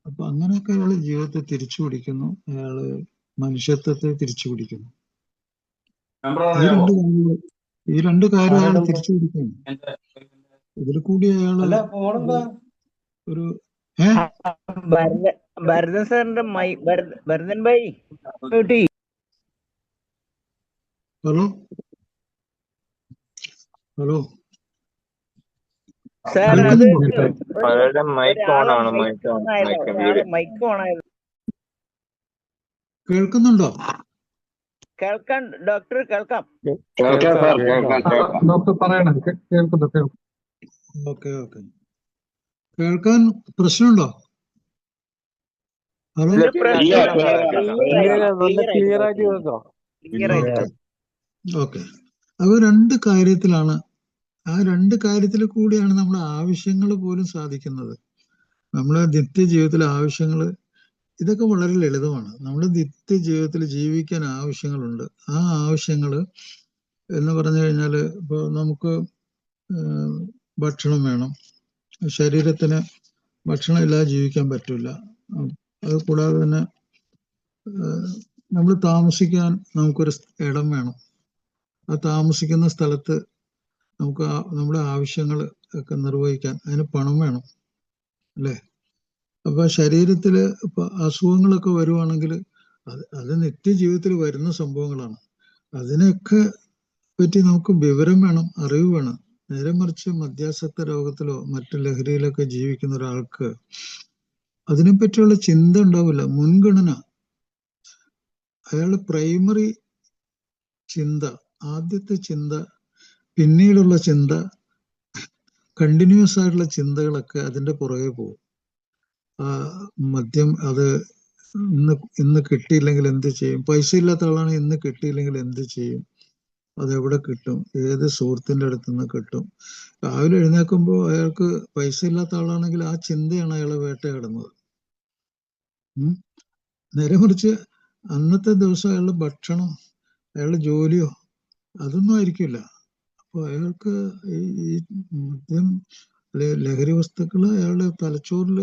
അപ്പൊ അങ്ങനെയൊക്കെ അയാൾ ജീവിതത്തെ തിരിച്ചു പിടിക്കുന്നു, അയാള് മനുഷ്യത്വത്തെ തിരിച്ചു പിടിക്കുന്നു. ഈ രണ്ട് കാര്യം അയാൾ തിരിച്ചു പിടിക്കുന്നു. ഇതിൽ കൂടി അയാള് ഒരു ഭരതൻ സാറിന്റെ ഭരതൻ ഭായി ഹലോ സാർ, അത് മൈക്ക് ഓണായത് കേൾക്കുന്നുണ്ടോ? കേൾക്കാൻ ഡോക്ടർ, കേൾക്കാം. ഡോക്ടർ പറയണം. കേൾക്കുന്നു. ഓക്കെ. കേൾക്കാൻ പ്രശ്നമുണ്ടോ? Hello, okay. അത് 2 കാര്യത്തിലാണ്. ആ 2 കാര്യത്തിൽ കൂടിയാണ് നമ്മുടെ ആവശ്യങ്ങൾ പോലും സാധിക്കുന്നത്. നമ്മുടെ നിത്യജീവിതത്തിലെ ആവശ്യങ്ങൾ ഇതൊക്കെ വളരെ ലളിതമാണ്. നമ്മുടെ നിത്യജീവിതത്തിൽ ജീവിക്കാൻ ആവശ്യങ്ങളുണ്ട്. ആ ആവശ്യങ്ങൾ എന്ന് പറഞ്ഞു കഴിഞ്ഞാൽ, ഇപ്പോൾ നമുക്ക് ഭക്ഷണം വേണം. ശരീരത്തിന് ഭക്ഷണം ഇല്ലാതെ ജീവിക്കാൻ പറ്റില്ല. അത് കൂടാതെ തന്നെ നമ്മൾ താമസിക്കാൻ നമുക്കൊരു ഇടം വേണം. ആ താമസിക്കുന്ന സ്ഥലത്ത് നമുക്ക് നമ്മുടെ ആവശ്യങ്ങൾ ഒക്കെ നിർവഹിക്കാൻ അതിന് പണം വേണം, അല്ലേ? അപ്പൊ ശരീരത്തില് ഇപ്പൊ അസുഖങ്ങളൊക്കെ വരുവാണെങ്കിൽ അത് നിത്യജീവിതത്തിൽ വരുന്ന സംഭവങ്ങളാണ്. അതിനൊക്കെ പറ്റി നമുക്ക് വിവരം വേണം, അറിവ് വേണം. നേരെ മറിച്ച് മദ്യാസക്ത രോഗത്തിലോ മറ്റു ലഹരിയിലൊക്കെ ജീവിക്കുന്ന ഒരാൾക്ക് അതിനെപ്പറ്റിയുള്ള ചിന്ത ഉണ്ടാവില്ല, മുൻഗണന. അയാളുടെ പ്രൈമറി ചിന്ത, ആദ്യത്തെ ചിന്ത, പിന്നീടുള്ള ചിന്ത, കണ്ടിന്യൂസ് ആയിട്ടുള്ള ചിന്തകളൊക്കെ അതിന്റെ പുറകെ പോകും. മദ്യം അത് ഇന്ന് കിട്ടിയില്ലെങ്കിൽ എന്ത് ചെയ്യും? പൈസ ഇല്ലാത്ത ആളാണ്, ഇന്ന് കിട്ടിയില്ലെങ്കിൽ എന്ത് ചെയ്യും? അതെവിടെ കിട്ടും? ഏത് സുഹൃത്തിന്റെ അടുത്ത് നിന്ന് കിട്ടും? രാവിലെ എഴുന്നേൽക്കുമ്പോൾ അയാൾക്ക് പൈസ ഇല്ലാത്ത ആളാണെങ്കിൽ ആ ചിന്തയാണ് അയാളെ വേട്ടയാടുന്നത്. നേരെ മറിച്ച് അന്നത്തെ ദിവസം അയാളുടെ ഭക്ഷണം, അയാളുടെ ജോലിയോ അതൊന്നും ആയിരിക്കില്ല. അപ്പൊ അയാൾക്ക് ഈ മദ്യം ലഹരി വസ്തുക്കൾ അയാളുടെ തലച്ചോറിൽ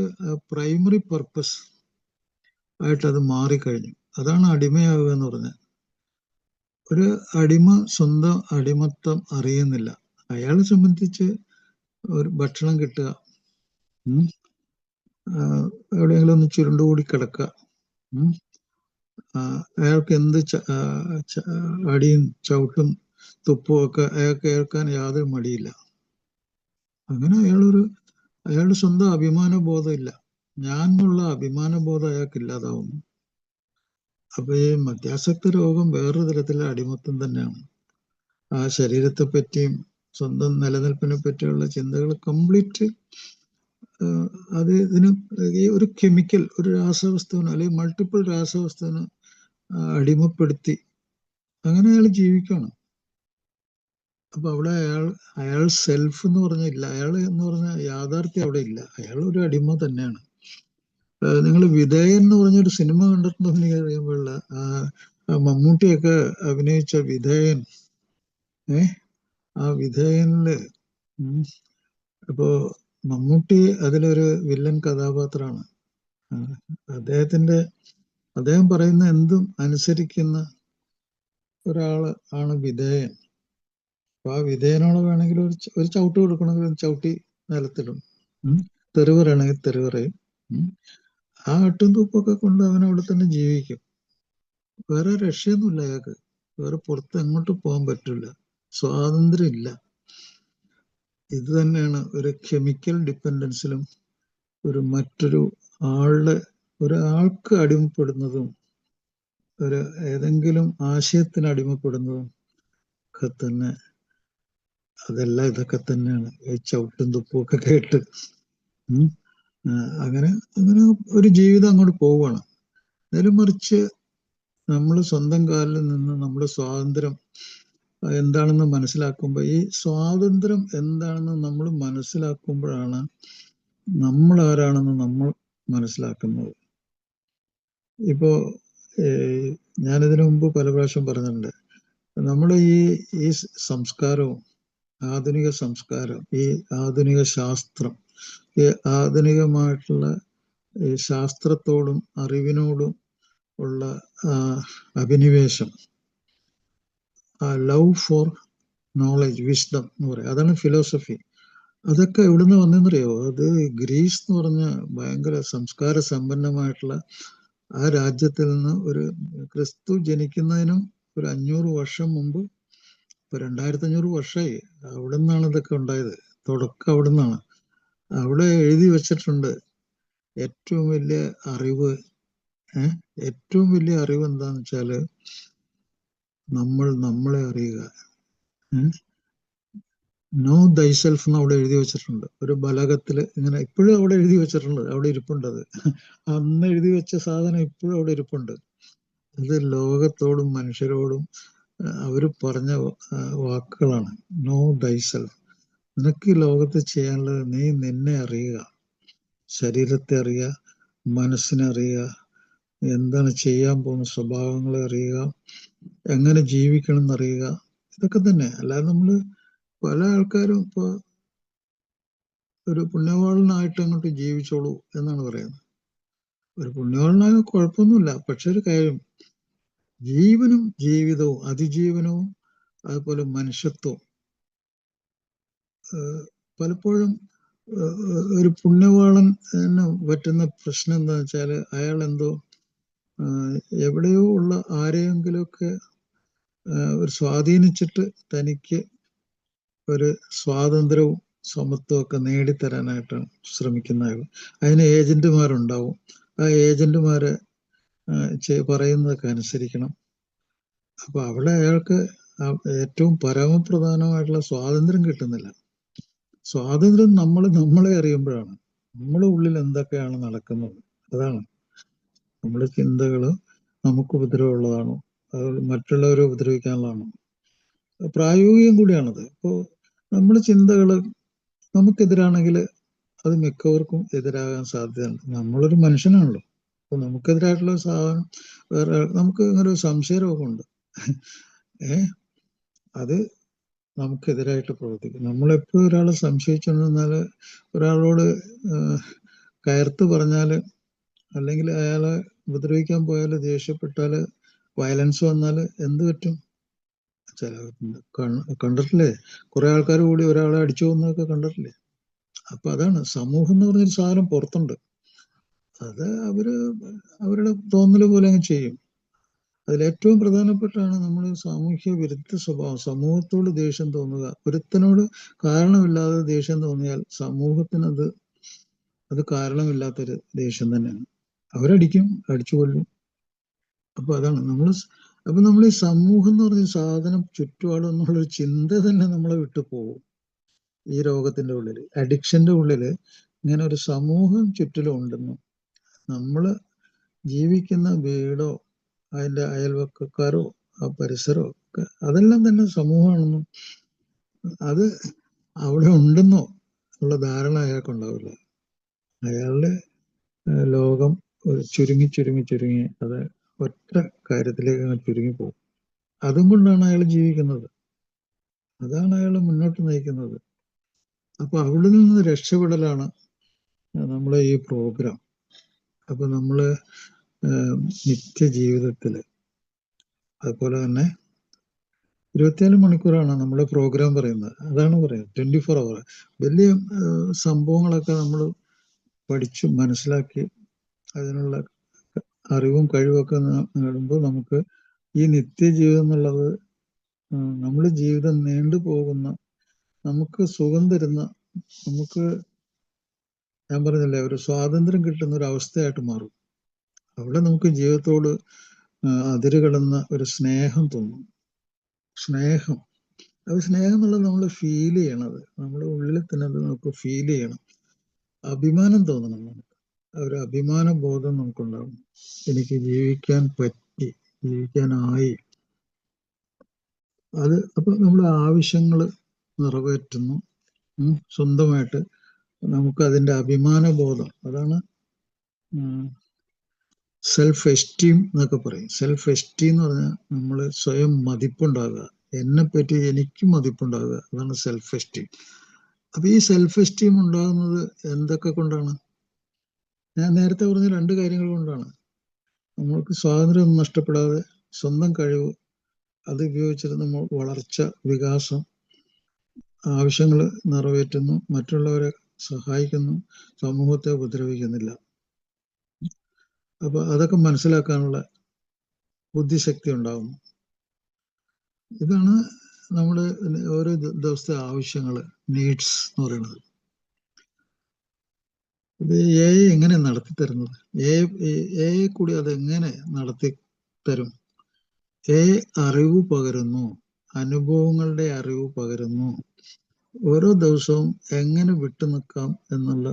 പ്രൈമറി പർപ്പസ് ആയിട്ട് അത് മാറിക്കഴിഞ്ഞു. അതാണ് അടിമയാവുക എന്ന് പറഞ്ഞാൽ. ഒരു അടിമ സ്വന്തം അടിമത്തം അറിയുന്നില്ല. അയാളെ സംബന്ധിച്ച് ഒരു ഭക്ഷണം കിട്ടുക, എവിടെയെങ്കിലും ഒന്ന് ചുരുണ്ടുകൂടി കിടക്കുക, അയാൾക്ക് എന്ത് അടിയും ചവിട്ടും തുപ്പും ഒക്കെ അയാൾക്ക് കേൾക്കാൻ യാതൊരു മടിയില്ല. അങ്ങനെ അയാളുടെ സ്വന്തം അഭിമാനബോധം ഇല്ല. ഞാൻ എന്നുള്ള അഭിമാനബോധം അയാൾക്ക് ഇല്ലാതാവുന്നു. അപ്പൊ ഈ മദ്യാസക്ത രോഗം വേറൊരു തരത്തിലുള്ള അടിമത്തം തന്നെയാണ്. ആ ശരീരത്തെ പറ്റിയും സ്വന്തം നിലനിൽപ്പിനെ പറ്റിയുള്ള ചിന്തകൾ കംപ്ലീറ്റ് അത് ഇതിന് ഈ ഒരു കെമിക്കൽ, ഒരു രാസവസ്തുവിന് അല്ലെങ്കിൽ മൾട്ടിപ്പിൾ രാസവസ്തുവിന് അടിമപ്പെടുത്തി അങ്ങനെ അയാൾ ജീവിക്കണം. അപ്പൊ അവിടെ അയാൾ സെൽഫ് എന്ന് പറഞ്ഞില്ല, അയാൾ എന്ന് പറഞ്ഞ യാഥാർത്ഥ്യം അവിടെ ഇല്ല. അയാൾ ഒരു അടിമ തന്നെയാണ്. നിങ്ങൾ വിധേയൻ എന്ന് പറഞ്ഞൊരു സിനിമ കണ്ടിട്ടുണ്ടോ എന്ന് എനിക്ക് അറിയാൻ പാടില്ല. മമ്മൂട്ടിയൊക്കെ അഭിനയിച്ച വിധേയൻ, ആ വിധേയനില് അപ്പോ മമ്മൂട്ടി അതിലൊരു വില്ലൻ കഥാപാത്രമാണ്. അദ്ദേഹം പറയുന്ന എന്തും അനുസരിക്കുന്ന ഒരാള് ആണ് വിധേയൻ. അപ്പൊ ആ വിധേയനോട് വേണമെങ്കിൽ ഒരു ചവിട്ട് കൊടുക്കണമെങ്കിൽ ചവിട്ടി നിലത്തിടും, തെറി പറയണമെങ്കിൽ തെറി പറയും. ആ അട്ടും തൂപ്പൊക്കെ കൊണ്ട് അവൻ അവിടെ തന്നെ ജീവിക്കും. വേറെ രക്ഷയൊന്നുമില്ല അയാൾക്ക്. വേറെ പുറത്ത് എങ്ങോട്ട് പോകാൻ പറ്റില്ല, സ്വാതന്ത്ര്യം ഇല്ല. ഇത് തന്നെയാണ് ഒരു കെമിക്കൽ ഡിപ്പെൻഡൻസിലും മറ്റൊരു ഒരാൾക്ക് അടിമപ്പെടുന്നതും ഏതെങ്കിലും ആശയത്തിന് അടിമപ്പെടുന്നതും ഒക്കെ തന്നെ. അതെല്ലാം ഇതൊക്കെ തന്നെയാണ്. ചവിട്ടും തുപ്പും ഒക്കെ കേട്ട് അങ്ങനെ ഒരു ജീവിതം അങ്ങോട്ട് പോവുകയാണ്. നേരെ മറിച്ച് നമ്മൾ സ്വന്തം കാലിൽ നിന്ന് നമ്മൾ സ്വാതന്ത്ര്യം എന്താണെന്ന് മനസ്സിലാക്കുമ്പോൾ, ഈ സ്വാതന്ത്ര്യം എന്താണെന്ന് നമ്മൾ മനസ്സിലാക്കുമ്പോഴാണ് നമ്മൾ ആരാണെന്ന് നമ്മൾ മനസ്സിലാക്കുന്നത്. ഇപ്പോ ഞാനിതിനു മുമ്പ് പല പ്രാവശ്യം പറഞ്ഞിട്ടുണ്ട്, നമ്മൾ ഈ സംസ്കാരവും ആധുനിക സംസ്കാരം, ഈ ആധുനിക ശാസ്ത്രം, ഈ ആധുനികമായിട്ടുള്ള ഈ ശാസ്ത്രത്തോടും അറിവിനോടും ഉള്ള അഭിനിവേശം, ലവ് ഫോർ നോളജ്, വിസ്ഡം എന്ന് പറയും, അതാണ് ഫിലോസഫി. അതൊക്കെ എവിടുന്ന് വന്നെന്നറിയോ? അത് ഗ്രീസ് എന്ന് പറഞ്ഞ ഭയങ്കര സംസ്കാര സമ്പന്നമായിട്ടുള്ള ആ രാജ്യത്തിൽ നിന്ന് ഒരു ക്രിസ്തു ജനിക്കുന്നതിനും ഒരു 500 വർഷം മുമ്പ്, ഇപ്പൊ 2500 വർഷമായി, അവിടെ നിന്നാണ് ഇതൊക്കെ ഉണ്ടായത്. തുടക്കം അവിടെ നിന്നാണ്. അവിടെ എഴുതി വെച്ചിട്ടുണ്ട് ഏറ്റവും വലിയ അറിവ് എന്താന്ന് വെച്ചാല് നമ്മളെ അറിയുക. നോ ദൈസെൽഫ് എന്ന് അവിടെ എഴുതി വെച്ചിട്ടുണ്ട്. ഒരു ബലകത്തില് ഇങ്ങനെ ഇപ്പോഴും അവിടെ എഴുതി വെച്ചിട്ടുണ്ട്. അവിടെ ഇരിപ്പുണ്ട്. അത് അന്ന് എഴുതി വെച്ച സാധനം ഇപ്പോഴും അവിടെ ഇരിപ്പുണ്ട്. അത് ലോകത്തോടും മനുഷ്യരോടും അവര് പറഞ്ഞ വാക്കുകളാണ്. നോ ദൈസെൽഫ്. നിനക്ക് ഈ ലോകത്ത് ചെയ്യാനുള്ളത് നീ നിന്നെ അറിയുക, ശരീരത്തെ അറിയുക, മനസ്സിനെ അറിയുക, എന്താണ് ചെയ്യാൻ പോകുന്ന സ്വഭാവങ്ങളെ അറിയുക, എങ്ങനെ ജീവിക്കണം എന്നറിയുക. ഇതൊക്കെ തന്നെ. അല്ലാതെ നമ്മള് പല ആൾക്കാരും ഇപ്പൊ ഒരു പുണ്യവാളനായിട്ട് അങ്ങോട്ട് ജീവിച്ചോളൂ എന്നാണ് പറയുന്നത്. ഒരു പുണ്യവാളനായ കുഴപ്പമൊന്നുമില്ല. പക്ഷെ ഒരു കാര്യം, ജീവനും ജീവിതവും അതിജീവനവും അതുപോലെ മനുഷ്യത്വവും, പലപ്പോഴും ഒരു പുണ്യവാളൻ പറ്റുന്ന പ്രശ്നം എന്താന്ന് വെച്ചാല് അയാൾ എന്തോ എവിടെയോ ഉള്ള ആരെയെങ്കിലുമൊക്കെ ഒരു സ്വാധീനിച്ചിട്ട് തനിക്ക് ഒരു സ്വാതന്ത്ര്യവും സമത്വവും ഒക്കെ നേടിത്തരാനായിട്ടാണ് ശ്രമിക്കുന്നത്. അതിന് ഏജന്റുമാരുണ്ടാവും. ആ ഏജന്റുമാരെ പറയുന്നതൊക്കെ അനുസരിക്കണം. അപ്പൊ അവിടെ അയാൾക്ക് ഏറ്റവും പരമപ്രധാനമായിട്ടുള്ള സ്വാതന്ത്ര്യം കിട്ടുന്നില്ല. സ്വാതന്ത്ര്യം നമ്മളെ അറിയുമ്പോഴാണ്, നമ്മളെ ഉള്ളിൽ എന്തൊക്കെയാണ് നടക്കുന്നത്. അതാണ് നമ്മുടെ ചിന്തകള് നമുക്ക് ഉപദ്രവമുള്ളതാണോ, അത് മറ്റുള്ളവരെ ഉപദ്രവിക്കാനുള്ളതാണോ, പ്രായോഗികം കൂടിയാണത്. ഇപ്പോൾ നമ്മുടെ ചിന്തകള് നമുക്കെതിരാണെങ്കിൽ അത് മിക്കവർക്കും എതിരാകാൻ സാധ്യതയുണ്ട്. നമ്മളൊരു മനുഷ്യനാണല്ലോ. അപ്പൊ നമുക്കെതിരായിട്ടുള്ള സാധനം വേറെ നമുക്ക് ഇങ്ങനെ ഒരു സംശയരോഗമുണ്ട്. അത് നമുക്കെതിരായിട്ട് പ്രവർത്തിക്കും. നമ്മളെപ്പോഴും ഒരാളെ സംശയിച്ചുകൊണ്ടിരുന്നാല്, ഒരാളോട് കയർത്ത് പറഞ്ഞാല്, അല്ലെങ്കിൽ അയാളെ ഉപദ്രവിക്കാൻ പോയാല്, ദേഷ്യപ്പെട്ടാല്, വയലൻസ് വന്നാല് എന്ത് പറ്റും? ചില കണ്ടിട്ടില്ലേ, കുറെ ആൾക്കാർ കൂടി ഒരാളെ അടിച്ചു പോകുന്നതൊക്കെ കണ്ടിട്ടില്ലേ? അപ്പൊ അതാണ് സമൂഹം എന്ന് പറഞ്ഞൊരു സാധനം പുറത്തുണ്ട്. അത് അവരുടെ തോന്നല് പോലെ അങ്ങ് ചെയ്യും. അതിലേറ്റവും പ്രധാനപ്പെട്ടാണ് നമ്മൾ സാമൂഹ്യ വിരുദ്ധ സ്വഭാവം, സമൂഹത്തോട് ദേഷ്യം തോന്നുക. ഒരുത്തനോട് കാരണമില്ലാതെ ദേഷ്യം തോന്നിയാൽ സമൂഹത്തിന് അത് കാരണമില്ലാത്തൊരു ദേഷ്യം തന്നെയാണ്. അവരടിക്കും, അടിച്ചു കൊല്ലും. അപ്പൊ അതാണ് നമ്മൾ ഈ സമൂഹം എന്ന് പറഞ്ഞ സാധനം ചുറ്റുപാടും എന്നുള്ളൊരു ചിന്ത തന്നെ നമ്മളെ വിട്ടു പോകും. ഈ രോഗത്തിന്റെ ഉള്ളില്, അഡിക്ഷന്റെ ഉള്ളില് ഇങ്ങനെ ഒരു സമൂഹം ചുറ്റിലും ഉണ്ടെന്നും, നമ്മള് ജീവിക്കുന്ന വീടോ അതിന്റെ അയൽവക്കക്കാരോ ആ പരിസരമോ ഒക്കെ അതെല്ലാം തന്നെ സമൂഹമാണെന്നും അത് അവിടെ ഉണ്ടെന്നോ ഉള്ള ധാരണ അയാൾക്കുണ്ടാവില്ല. അയാളുടെ ലോകം ചുരുങ്ങി അത് ഒറ്റ കാര്യത്തിലേക്ക് അങ്ങനെ ചുരുങ്ങി പോകും. അതും കൊണ്ടാണ് അയാൾ ജീവിക്കുന്നത്, അതാണ് അയാൾ മുന്നോട്ട് നയിക്കുന്നത്. അപ്പൊ അവിടെ നിന്ന് രക്ഷപ്പെടലാണ് നമ്മളെ ഈ പ്രോഗ്രാം. അപ്പൊ നമ്മള് നിത്യജീവിതത്തില് അതുപോലെ തന്നെ 24 മണിക്കൂറാണ് നമ്മുടെ പ്രോഗ്രാം പറയുന്നത്. അതാണ് പറയുന്നത് 24 hour. വലിയ സംഭവങ്ങളൊക്കെ നമ്മൾ പഠിച്ചു മനസ്സിലാക്കി അതിനുള്ള അറിവും കഴിവൊക്കെ നേടുമ്പോൾ നമുക്ക് ഈ നിത്യജീവിതം എന്നുള്ളത്, നമ്മൾ ജീവിതം നീണ്ടുപോകുന്ന, നമുക്ക് സുഖം തരുന്ന, നമുക്ക് ഞാൻ പറഞ്ഞില്ലേ ഒരു സ്വാതന്ത്ര്യം കിട്ടുന്ന ഒരു അവസ്ഥയായിട്ട് മാറും. അവിടെ നമുക്ക് ജീവിതത്തോട് അതിരുകടന്ന ഒരു സ്നേഹം തോന്നും. സ്നേഹം എന്നുള്ളത് നമ്മൾ ഫീൽ ചെയ്യണത്, നമ്മുടെ ഉള്ളിൽ തന്നെ അത് നമുക്ക് ഫീൽ ചെയ്യണം. അഭിമാനം തോന്നണം, നമുക്ക് ഒരു അഭിമാന ബോധം നമുക്കുണ്ടാവും. എനിക്ക് ജീവിക്കാൻ പറ്റി, ജീവിക്കാനായി. അപ്പൊ നമ്മുടെ ആവശ്യങ്ങൾ നിറവേറ്റുന്നു. സ്വന്തമായിട്ട് നമുക്ക് അതിന്റെ അഭിമാന ബോധം, അതാണ് സെൽഫ് എസ്റ്റീം എന്നൊക്കെ പറയും. സെൽഫ് എസ്റ്റീം എന്ന് പറഞ്ഞാൽ നമ്മൾ സ്വയം മതിപ്പുണ്ടാകുക, എന്നെ പറ്റി എനിക്ക് മതിപ്പുണ്ടാകുക, അതാണ് സെൽഫ് എസ്റ്റീം. അപ്പൊ ഈ സെൽഫ് എസ്റ്റീം ഉണ്ടാകുന്നത് എന്തൊക്കെ കൊണ്ടാണ്? ഞാൻ നേരത്തെ പറഞ്ഞ 2 കാര്യങ്ങൾ കൊണ്ടാണ്. നമ്മൾക്ക് സ്വാതന്ത്ര്യം നഷ്ടപ്പെടാതെ സ്വന്തം കഴിവ് അത് ഉപയോഗിച്ചിട്ട് നമ്മൾ വളർച്ച, വികാസം, ആവശ്യങ്ങൾ നിറവേറ്റുന്നു, മറ്റുള്ളവരെ സഹായിക്കുന്നു, സമൂഹത്തെ ഉപദ്രവിക്കുന്നില്ല. അപ്പൊ അതൊക്കെ മനസ്സിലാക്കാനുള്ള ബുദ്ധിശക്തി ഉണ്ടാകുന്നു. ഇതാണ് നമ്മുടെ ഓരോ ദിവസത്തെ ആവശ്യങ്ങൾ, നീഡ്സ് എന്ന് പറയുന്നത്. ഇത് AI എങ്ങനെ നടത്തി തരുന്നത്? AI കൂടി അതെങ്ങനെ നടത്തി തരും? AI അറിവ് പകരുന്നു, അനുഭവങ്ങളുടെ അറിവ് പകരുന്നു. ഓരോ ദിവസവും എങ്ങനെ വിട്ടുനിൽക്കാം എന്നുള്ള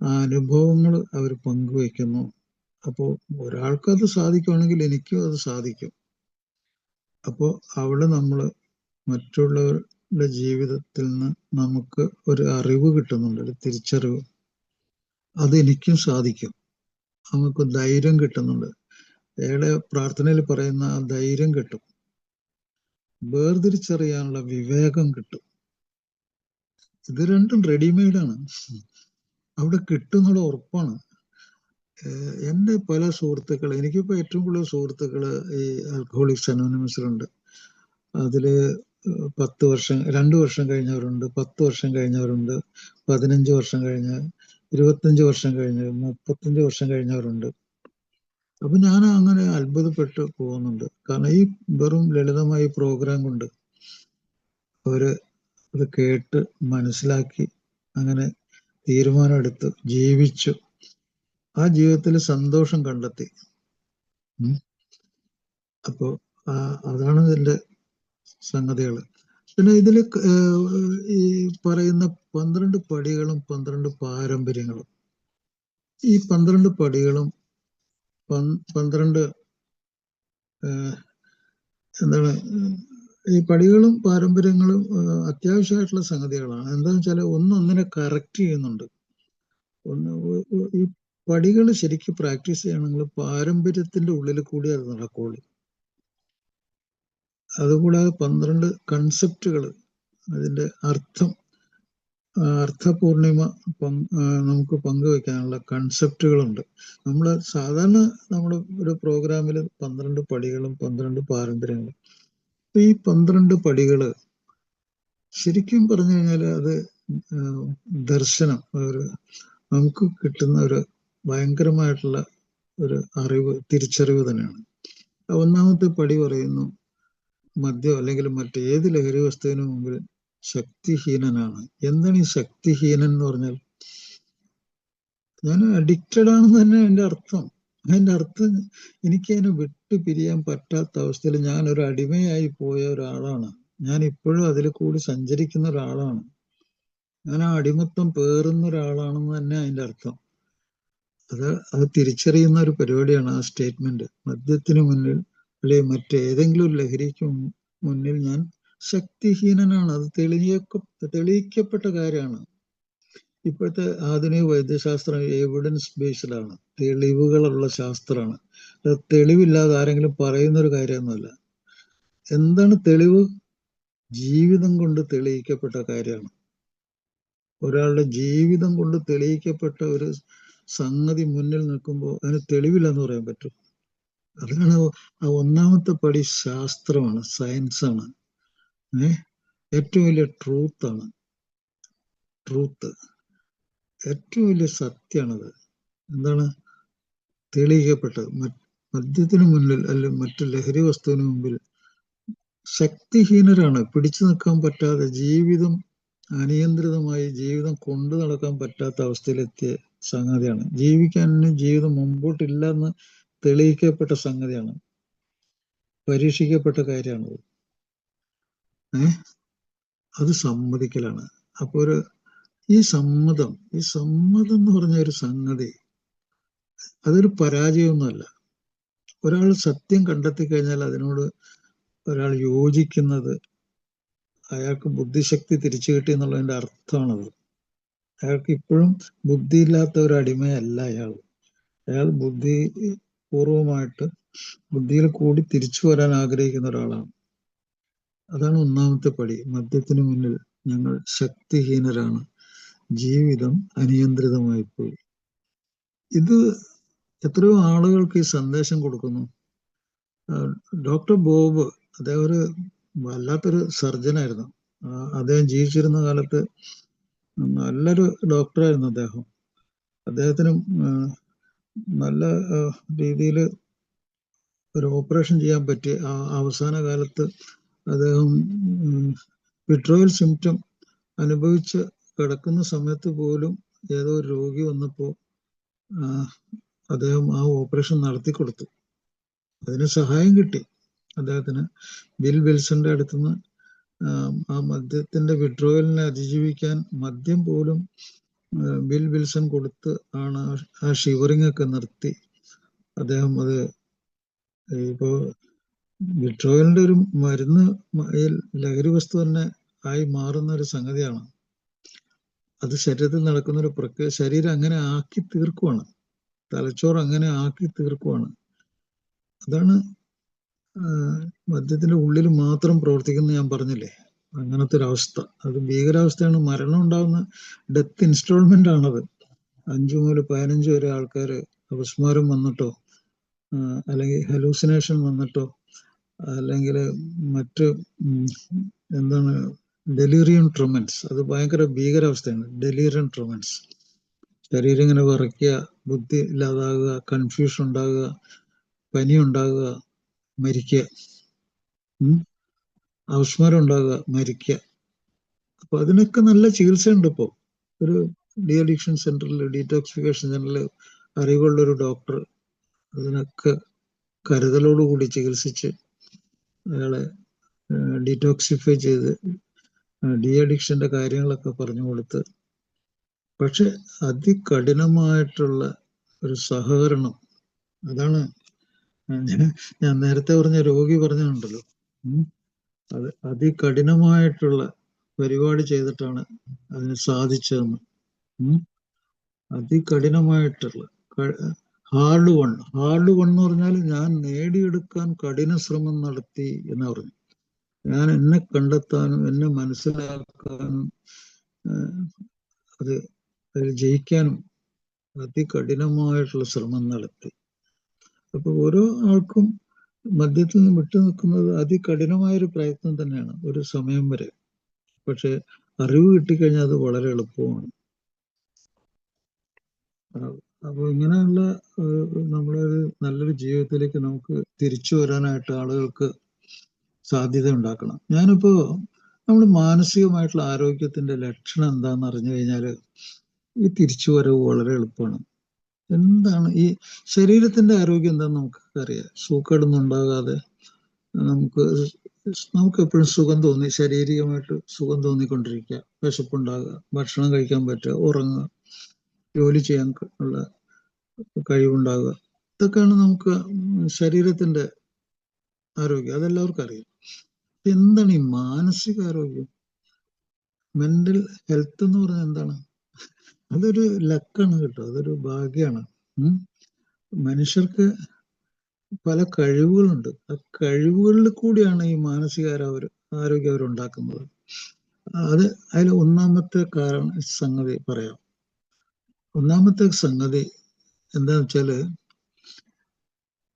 ആ അനുഭവങ്ങൾ അവർ പങ്കുവയ്ക്കുന്നു. അപ്പോൾ ഒരാൾക്കത് സാധിക്കുകയാണെങ്കിൽ എനിക്കും അത് സാധിക്കും. അപ്പോൾ അവിടെ നമ്മൾ മറ്റുള്ളവരുടെ ജീവിതത്തിൽ നിന്ന് നമുക്ക് ഒരു അറിവ് കിട്ടുന്നുണ്ട്, ഒരു തിരിച്ചറിവ്. അതെനിക്കും സാധിക്കും. നമുക്ക് ധൈര്യം കിട്ടുന്നുണ്ട്. അയാളെ പ്രാർത്ഥനയിൽ പറയുന്ന ആ ധൈര്യം കിട്ടും, വേർതിരിച്ചറിയാനുള്ള വിവേകം കിട്ടും. ഇത് രണ്ടും റെഡിമെയ്ഡാണ്, അവിടെ കിട്ടുന്നുള്ള ഉറപ്പാണ്. എൻ്റെ പല സുഹൃത്തുക്കൾ, എനിക്കിപ്പോൾ ഏറ്റവും കൂടുതൽ സുഹൃത്തുക്കൾ ഈ ആൽക്കഹോളിക്സ് അനോണിമസിലുണ്ട്. അതില് 2 വർഷം കഴിഞ്ഞവരുണ്ട്, 10 വർഷം കഴിഞ്ഞവരുണ്ട്, 15 വർഷം കഴിഞ്ഞ, 25 വർഷം കഴിഞ്ഞ്, 35 വർഷം കഴിഞ്ഞവരുണ്ട്. അപ്പൊ ഞാൻ അങ്ങനെ അത്ഭുതപ്പെട്ട് പോകുന്നുണ്ട്. കാരണം ഈ വെറും ലളിതമായ പ്രോഗ്രാം കൊണ്ട് അവര് അത് കേട്ട് മനസ്സിലാക്കി അങ്ങനെ തീരുമാനമെടുത്ത് ജീവിച്ചു, ആ ജീവിതത്തിൽ സന്തോഷം കണ്ടെത്തി. അപ്പോ അതാണ് ഇതിന്റെ സംഗതികൾ. പിന്നെ ഇതിൽ ഈ പറയുന്ന 12 പടികളും 12 പാരമ്പര്യങ്ങളും, ഈ 12 പടികളും 12 എന്താണ്, ഈ പടികളും പാരമ്പര്യങ്ങളും അത്യാവശ്യമായിട്ടുള്ള സംഗതികളാണ്. എന്താണെന്ന് വെച്ചാൽ ഒന്നൊന്നിനെ കറക്റ്റ് ചെയ്യുന്നുണ്ട്. ഈ പടികൾ ശരിക്കും പ്രാക്ടീസ് ചെയ്യണമെങ്കിൽ പാരമ്പര്യത്തിന്റെ ഉള്ളിൽ കൂടി അത് നടക്കുള്ളൂ. അതുകൂടാതെ 12 കൺസെപ്റ്റുകൾ അതിന്റെ അർത്ഥപൂർണിമ നമുക്ക് പങ്കുവെക്കാനുള്ള കൺസെപ്റ്റുകളുണ്ട്. നമ്മൾ സാധാരണ നമ്മുടെ ഒരു പ്രോഗ്രാമിൽ 12 പടികളും 12 പാരമ്പര്യങ്ങളും. ഈ 12 പടികള് ശരിക്കും പറഞ്ഞു കഴിഞ്ഞാൽ അത് ദർശനം, നമുക്ക് കിട്ടുന്ന ഒരു ഭയങ്കരമായിട്ടുള്ള ഒരു തിരിച്ചറിവ് തന്നെയാണ്. ഒന്നാമത്തെ പടി പറയുന്നു, മദ്യം അല്ലെങ്കിൽ മറ്റേത് ലഹരി വസ്തുവിന് മുമ്പിൽ ശക്തിഹീനനാണ്. എന്താണ് ഈ ശക്തിഹീനൻ എന്ന് പറഞ്ഞാൽ? ഞാൻ അഡിക്റ്റഡ് ആണെന്ന് തന്നെ അതിന്റെ അർത്ഥം. എനിക്ക് അതിനെ വിട്ടു പിരിയാൻ പറ്റാത്ത അവസ്ഥയിൽ ഞാൻ ഒരു അടിമയായി പോയ ഒരാളാണ്. ഞാൻ ഇപ്പോഴും അതിൽ കൂടി സഞ്ചരിക്കുന്ന ഒരാളാണ്. ഞാൻ ആ അടിമത്തം പേറുന്ന ഒരാളാണെന്ന് തന്നെ അതിന്റെ അർത്ഥം. അത് തിരിച്ചറിയുന്ന ഒരു പരിപാടിയാണ് ആ സ്റ്റേറ്റ്മെന്റ്. മദ്യത്തിന് മുന്നിൽ അല്ലെങ്കിൽ മറ്റേതെങ്കിലും ഒരു ലഹരിക്ക് മുന്നിൽ ഞാൻ ശക്തിഹീനനാണ്. അത് തെളിയിക്കപ്പെട്ട കാര്യമാണ്. ഇപ്പോഴത്തെ ആധുനിക വൈദ്യശാസ്ത്രം എവിഡൻസ് ബേസ്ഡ് ആണ്, തെളിവുകളുള്ള ശാസ്ത്രമാണ്. തെളിവില്ലാതെ ആരെങ്കിലും പറയുന്ന ഒരു കാര്യമൊന്നുമല്ല. എന്താണ് തെളിവ്? ജീവിതം കൊണ്ട് തെളിയിക്കപ്പെട്ട കാര്യമാണ്. ഒരാളുടെ ജീവിതം കൊണ്ട് തെളിയിക്കപ്പെട്ട ഒരു സംഗതി മുന്നിൽ നിൽക്കുമ്പോൾ അതിന് തെളിവില്ലെന്ന് പറയാൻ പറ്റും. അതിനാണ് ആ ഒന്നാമത്തെ പടി. ശാസ്ത്രമാണ്, സയൻസാണ്. ഏറ്റവും വലിയ ട്രൂത്ത് ഏറ്റവും വലിയ സത്യമാണത്. എന്താണ് തെളിയിക്കപ്പെട്ടത്? മദ്യത്തിന് മുന്നിൽ അല്ലെങ്കിൽ മറ്റു ലഹരി വസ്തുവിന് മുമ്പിൽ ശക്തിഹീനരാണ്. പിടിച്ചു നിൽക്കാൻ പറ്റാതെ, അനിയന്ത്രിതമായി ജീവിതം കൊണ്ടു നടക്കാൻ പറ്റാത്ത അവസ്ഥയിലെത്തിയ സംഗതിയാണ്. ജീവിതം മുമ്പോട്ടില്ല എന്ന് തെളിയിക്കപ്പെട്ട സംഗതിയാണ്, പരീക്ഷിക്കപ്പെട്ട കാര്യമാണത്. അത് സമ്മതിക്കലാണ്. അപ്പൊ ഈ സമ്മതം എന്ന് പറഞ്ഞ ഒരു സംഗതി അതൊരു പരാജയമൊന്നുമല്ല. ഒരാൾ സത്യം കണ്ടെത്തി കഴിഞ്ഞാൽ അതിനോട് ഒരാൾ യോജിക്കുന്നത് അയാൾക്ക് ബുദ്ധിശക്തി തിരിച്ചു കിട്ടി എന്നുള്ളതിന്റെ അർത്ഥമാണത്. അയാൾക്ക് ഇപ്പോഴും ബുദ്ധിയില്ലാത്ത ഒരു അടിമയല്ല അയാൾ ബുദ്ധിപൂർവമായിട്ട് ബുദ്ധിയിൽ കൂടി തിരിച്ചു വരാൻ ആഗ്രഹിക്കുന്ന ഒരാളാണ്. അതാണ് ഒന്നാമത്തെ പടി. മദ്യത്തിന് മുന്നിൽ ഞങ്ങൾ ശക്തിഹീനരാണ്, ജീവിതം അനിയന്ത്രിതമായി പോയി. ഇത് എത്രയോ ആളുകൾക്ക് ഈ സന്ദേശം കൊടുക്കുന്നു. ഡോക്ടർ ബോബ്, അദ്ദേഹം ഒരു വല്ലാത്തൊരു സർജനായിരുന്നു. അദ്ദേഹം ജീവിച്ചിരുന്ന കാലത്ത് നല്ലൊരു ഡോക്ടറായിരുന്നു അദ്ദേഹത്തിന് നല്ല രീതിയിൽ ഒരു ഓപ്പറേഷൻ ചെയ്യാൻ പറ്റി. അവസാന കാലത്ത് അദ്ദേഹം വിട്രോവൽ സിംറ്റം അനുഭവിച്ച് കിടക്കുന്ന സമയത്ത് പോലും ഏതോ ഒരു രോഗി വന്നപ്പോൾ അദ്ദേഹം ആ ഓപ്പറേഷൻ നടത്തി കൊടുത്തു. അതിന് സഹായം കിട്ടി അദ്ദേഹത്തിന്. ബിൽ വിൽസന്റെ അടുത്തുനിന്ന് ആ മദ്യത്തിന്റെ വിഡ്രോവലിനെ അതിജീവിക്കാൻ മദ്യം പോലും ബിൽ വിൽസൺ കൊടുത്ത് ആണ് ആ ഷിവറിംഗ് ഒക്കെ നിർത്തി അദ്ദേഹം. അത് ഇപ്പോ വിഡ്രോവലിന്റെ ഒരു മരുന്ന് ലഹരി വസ്തു തന്നെ ആയി മാറുന്ന ഒരു സംഗതിയാണ്. അത് ശരീരത്തിൽ നടക്കുന്ന ഒരു പ്രക്രിയ. ശരീരം അങ്ങനെ ആക്കി തീർക്കുവാണ്, തലച്ചോറ് അങ്ങനെ ആക്കി തീർക്കുവാണ്. അതാണ് മദ്യത്തിന്റെ ഉള്ളിൽ മാത്രം പ്രവർത്തിക്കുന്ന ഞാൻ പറഞ്ഞില്ലേ, അങ്ങനത്തെ ഒരു അവസ്ഥ. അത് ഭീകരാവസ്ഥയാണ്. മരണം ഉണ്ടാകുന്ന ഡെത്ത് ഇൻസ്റ്റാൾമെന്റ് ആണത്. 5 മുതൽ 15 വരെ ആൾക്കാർ അപസ്മാരം വന്നിട്ടോ അല്ലെങ്കിൽ ഹലൂസിനേഷൻ വന്നിട്ടോ അല്ലെങ്കിൽ മറ്റ് ഡെലീറിയം ട്രൊമൻസ്, അത് ഭയങ്കര ഭീകരാവസ്ഥയാണ്. ഡെലീറിയം ട്രൊമൻസ്, ശരീരം ഇങ്ങനെ വിറയ്ക്കുക, ബുദ്ധി ഇല്ലാതാകുക, കൺഫ്യൂഷൻ ഉണ്ടാകുക, പനി ഉണ്ടാകുക, മരിക്കുക, അപസ്മാരം ഉണ്ടാകുക, മരിക്കുക. അപ്പൊ അതിനൊക്കെ നല്ല ചികിത്സയുണ്ട്. ഇപ്പോൾ ഒരു ഡി അഡിക്ഷൻ സെന്ററിൽ, ഡീറ്റോക്സിഫിക്കേഷൻ സെന്ററിൽ അറിവുള്ളൊരു ഡോക്ടർ അതിനൊക്കെ കരുതലോടുകൂടി ചികിത്സിച്ച് അയാളെ ഡീറ്റോക്സിഫൈ ചെയ്ത് ഡി അഡിക്ഷന്റെ കാര്യങ്ങളൊക്കെ പറഞ്ഞു കൊടുത്ത്. പക്ഷെ അതികഠിനമായിട്ടുള്ള ഒരു സഹകരണം, അതാണ് ഞാൻ നേരത്തെ പറഞ്ഞ രോഗി പറഞ്ഞുണ്ടല്ലോ, അത് അതികഠിനമായിട്ടുള്ള പരിപാടി ചെയ്തിട്ടാണ് അതിന് സാധിച്ചതെന്ന്. അതികഠിനമായിട്ടുള്ള ഹാർഡ് വൺ എന്ന് പറഞ്ഞാൽ ഞാൻ നേടിയെടുക്കാൻ കഠിന ശ്രമം നടത്തി എന്ന് പറഞ്ഞു. ഞാൻ എന്നെ കണ്ടെത്താനും എന്നെ മനസ്സിലാക്കാനും അത് അതിൽ ജയിക്കാനും അതികഠിനമായിട്ടുള്ള ശ്രമം നടത്തി. അപ്പൊ ഓരോ ആൾക്കും മദ്യത്തിൽ നിന്ന് വിട്ടു നിൽക്കുന്നത് അതികഠിനമായൊരു പ്രയത്നം തന്നെയാണ് ഒരു സമയം വരെ. പക്ഷെ അറിവ് കിട്ടിക്കഴിഞ്ഞാൽ അത് വളരെ എളുപ്പമാണ്. അപ്പൊ ഇങ്ങനെയുള്ള നമ്മളൊരു നല്ലൊരു ജീവിതത്തിലേക്ക് നമുക്ക് തിരിച്ചു വരാനായിട്ട് ആളുകൾക്ക് സാധ്യത ഉണ്ടാക്കണം. ഞാനിപ്പോ നമ്മൾ മാനസികമായിട്ടുള്ള ആരോഗ്യത്തിന്റെ ലക്ഷണം എന്താണെന്ന് അറിഞ്ഞു കഴിഞ്ഞാൽ ഈ തിരിച്ചുവരവ് വളരെ എളുപ്പമാണ്. എന്താണ് ഈ ശരീരത്തിന്റെ ആരോഗ്യം എന്താണെന്ന് നമുക്ക് അറിയാം. സൂക്കേടൊന്നും ഉണ്ടാകാതെ നമുക്ക് എപ്പോഴും സുഖം തോന്നി, ശാരീരികമായിട്ട് സുഖം തോന്നിക്കൊണ്ടിരിക്കുക, വിശപ്പുണ്ടാകുക, ഭക്ഷണം കഴിക്കാൻ പറ്റുക, ഉറങ്ങുക, ജോലി ചെയ്യാൻ ഉള്ള കഴിവുണ്ടാകുക, ഇതൊക്കെയാണ് നമുക്ക് ശരീരത്തിന്റെ ആരോഗ്യം. അതെല്ലാവർക്കും അറിയാം. എന്താണ് ഈ മാനസികാരോഗ്യം? മെന്റൽ ഹെൽത്ത് എന്ന് പറഞ്ഞാൽ എന്താണ്? അതൊരു ലക്കാണ് കേട്ടോ, അതൊരു ഭാഗ്യമാണ്. മനുഷ്യർക്ക് പല കഴിവുകളുണ്ട്. ആ കഴിവുകളിൽ കൂടിയാണ് ഈ മാനസിക ആരോഗ്യം അവരുണ്ടാക്കുന്നത്. അതിൽ ഒന്നാമത്തെ സംഗതി പറയാം. ഒന്നാമത്തെ സംഗതി എന്താന്ന് വെച്ചാല്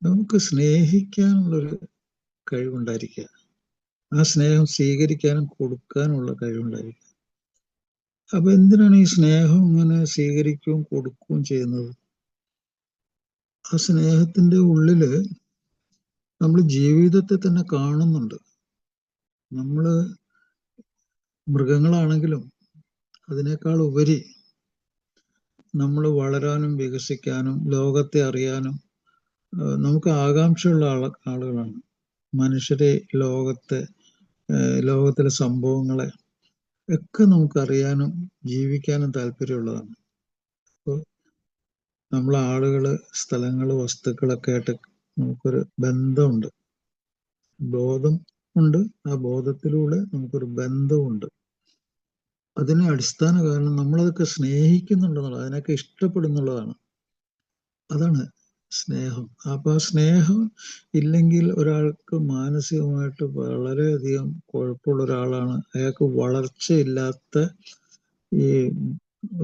നമുക്ക് സ്നേഹിക്കാനുള്ളൊരു കഴിവുണ്ടായിരിക്കുക. ആ സ്നേഹം സ്വീകരിക്കാനും കൊടുക്കാനുള്ള കഴിവുണ്ടായിരിക്കുക. അപ്പൊ എന്തിനാണ് ഈ സ്നേഹം ഇങ്ങനെ സ്വീകരിക്കുകയും കൊടുക്കുകയും ചെയ്യുന്നത്? ആ സ്നേഹത്തിന്റെ ഉള്ളില് നമ്മൾ ജീവിതത്തെ തന്നെ കാണുന്നുണ്ട്. നമ്മള് മൃഗങ്ങളാണെങ്കിലും അതിനേക്കാൾ ഉപരി നമ്മൾ വളരാനും വികസിക്കാനും ലോകത്തെ അറിയാനും നമുക്ക് ആകാംക്ഷയുള്ള ആളുകളാണ് മനുഷ്യരെ. ലോകത്തിലെ സംഭവങ്ങളെ ഒക്കെ നമുക്കറിയാനും ജീവിക്കാനും താല്പര്യമുള്ളതാണ്. അപ്പോൾ നമ്മൾ ആളുകള്, സ്ഥലങ്ങള്, വസ്തുക്കളൊക്കെ ആയിട്ട് നമുക്കൊരു ബന്ധമുണ്ട്, ബോധം ഉണ്ട്. ആ ബോധത്തിലൂടെ നമുക്കൊരു ബന്ധമുണ്ട്. അതിന് അടിസ്ഥാന കാരണം നമ്മളതൊക്കെ സ്നേഹിക്കുന്നുണ്ടെന്നുള്ളത്, അതിനൊക്കെ ഇഷ്ടപ്പെടുന്നുള്ളതാണ്. അതാണ് സ്നേഹം. അപ്പൊ ആ സ്നേഹം ഇല്ലെങ്കിൽ ഒരാൾക്ക് മാനസികമായിട്ട് വളരെയധികം കുഴപ്പമുള്ള ഒരാളാണ്. അയാൾക്ക് വളർച്ചയില്ലാത്ത ഈ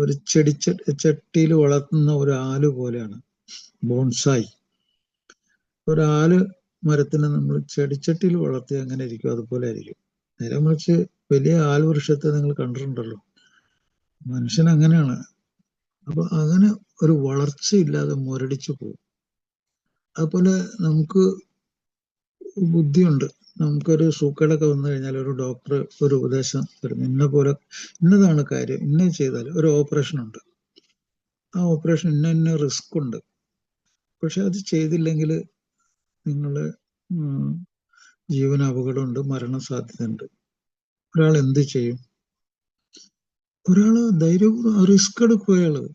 ഒരു ചട്ടിയിൽ വളർത്തുന്ന ഒരു ആല് പോലെയാണ് ബോൺസായി. ഒരാല് മരത്തിനെ നമ്മൾ ചെടിച്ചട്ടിയിൽ വളർത്തി അങ്ങനെ ഇരിക്കും, അതുപോലെ ആയിരിക്കും. നേരെ മറിച്ച് വലിയ ആൽവൃക്ഷത്തെ നിങ്ങൾ കണ്ടിട്ടുണ്ടല്ലോ, മനുഷ്യൻ അങ്ങനെയാണ്. അപ്പൊ അങ്ങനെ ഒരു വളർച്ചയില്ലാതെ മുരടിച്ചു പോകും. അതുപോലെ നമുക്ക് ബുദ്ധിയുണ്ട്. നമുക്കൊരു സൂക്കേടൊക്കെ വന്നു കഴിഞ്ഞാൽ ഒരു ഡോക്ടർ ഒരു ഉപദേശം തരും, ഇന്നതാണ് കാര്യം, ഇന്നത് ചെയ്താൽ ഒരു ഓപ്പറേഷൻ ഉണ്ട്, ആ ഓപ്പറേഷൻ ഇന്ന റിസ്ക് ഉണ്ട്, പക്ഷെ അത് ചെയ്തില്ലെങ്കിൽ നിങ്ങൾ ജീവന് അപകടമുണ്ട്, മരണസാധ്യതയുണ്ട്. ഒരാൾ എന്ത് ചെയ്യും? ഒരാള് ധൈര്യപൂർവ്വം റിസ്ക് എടുക്കും.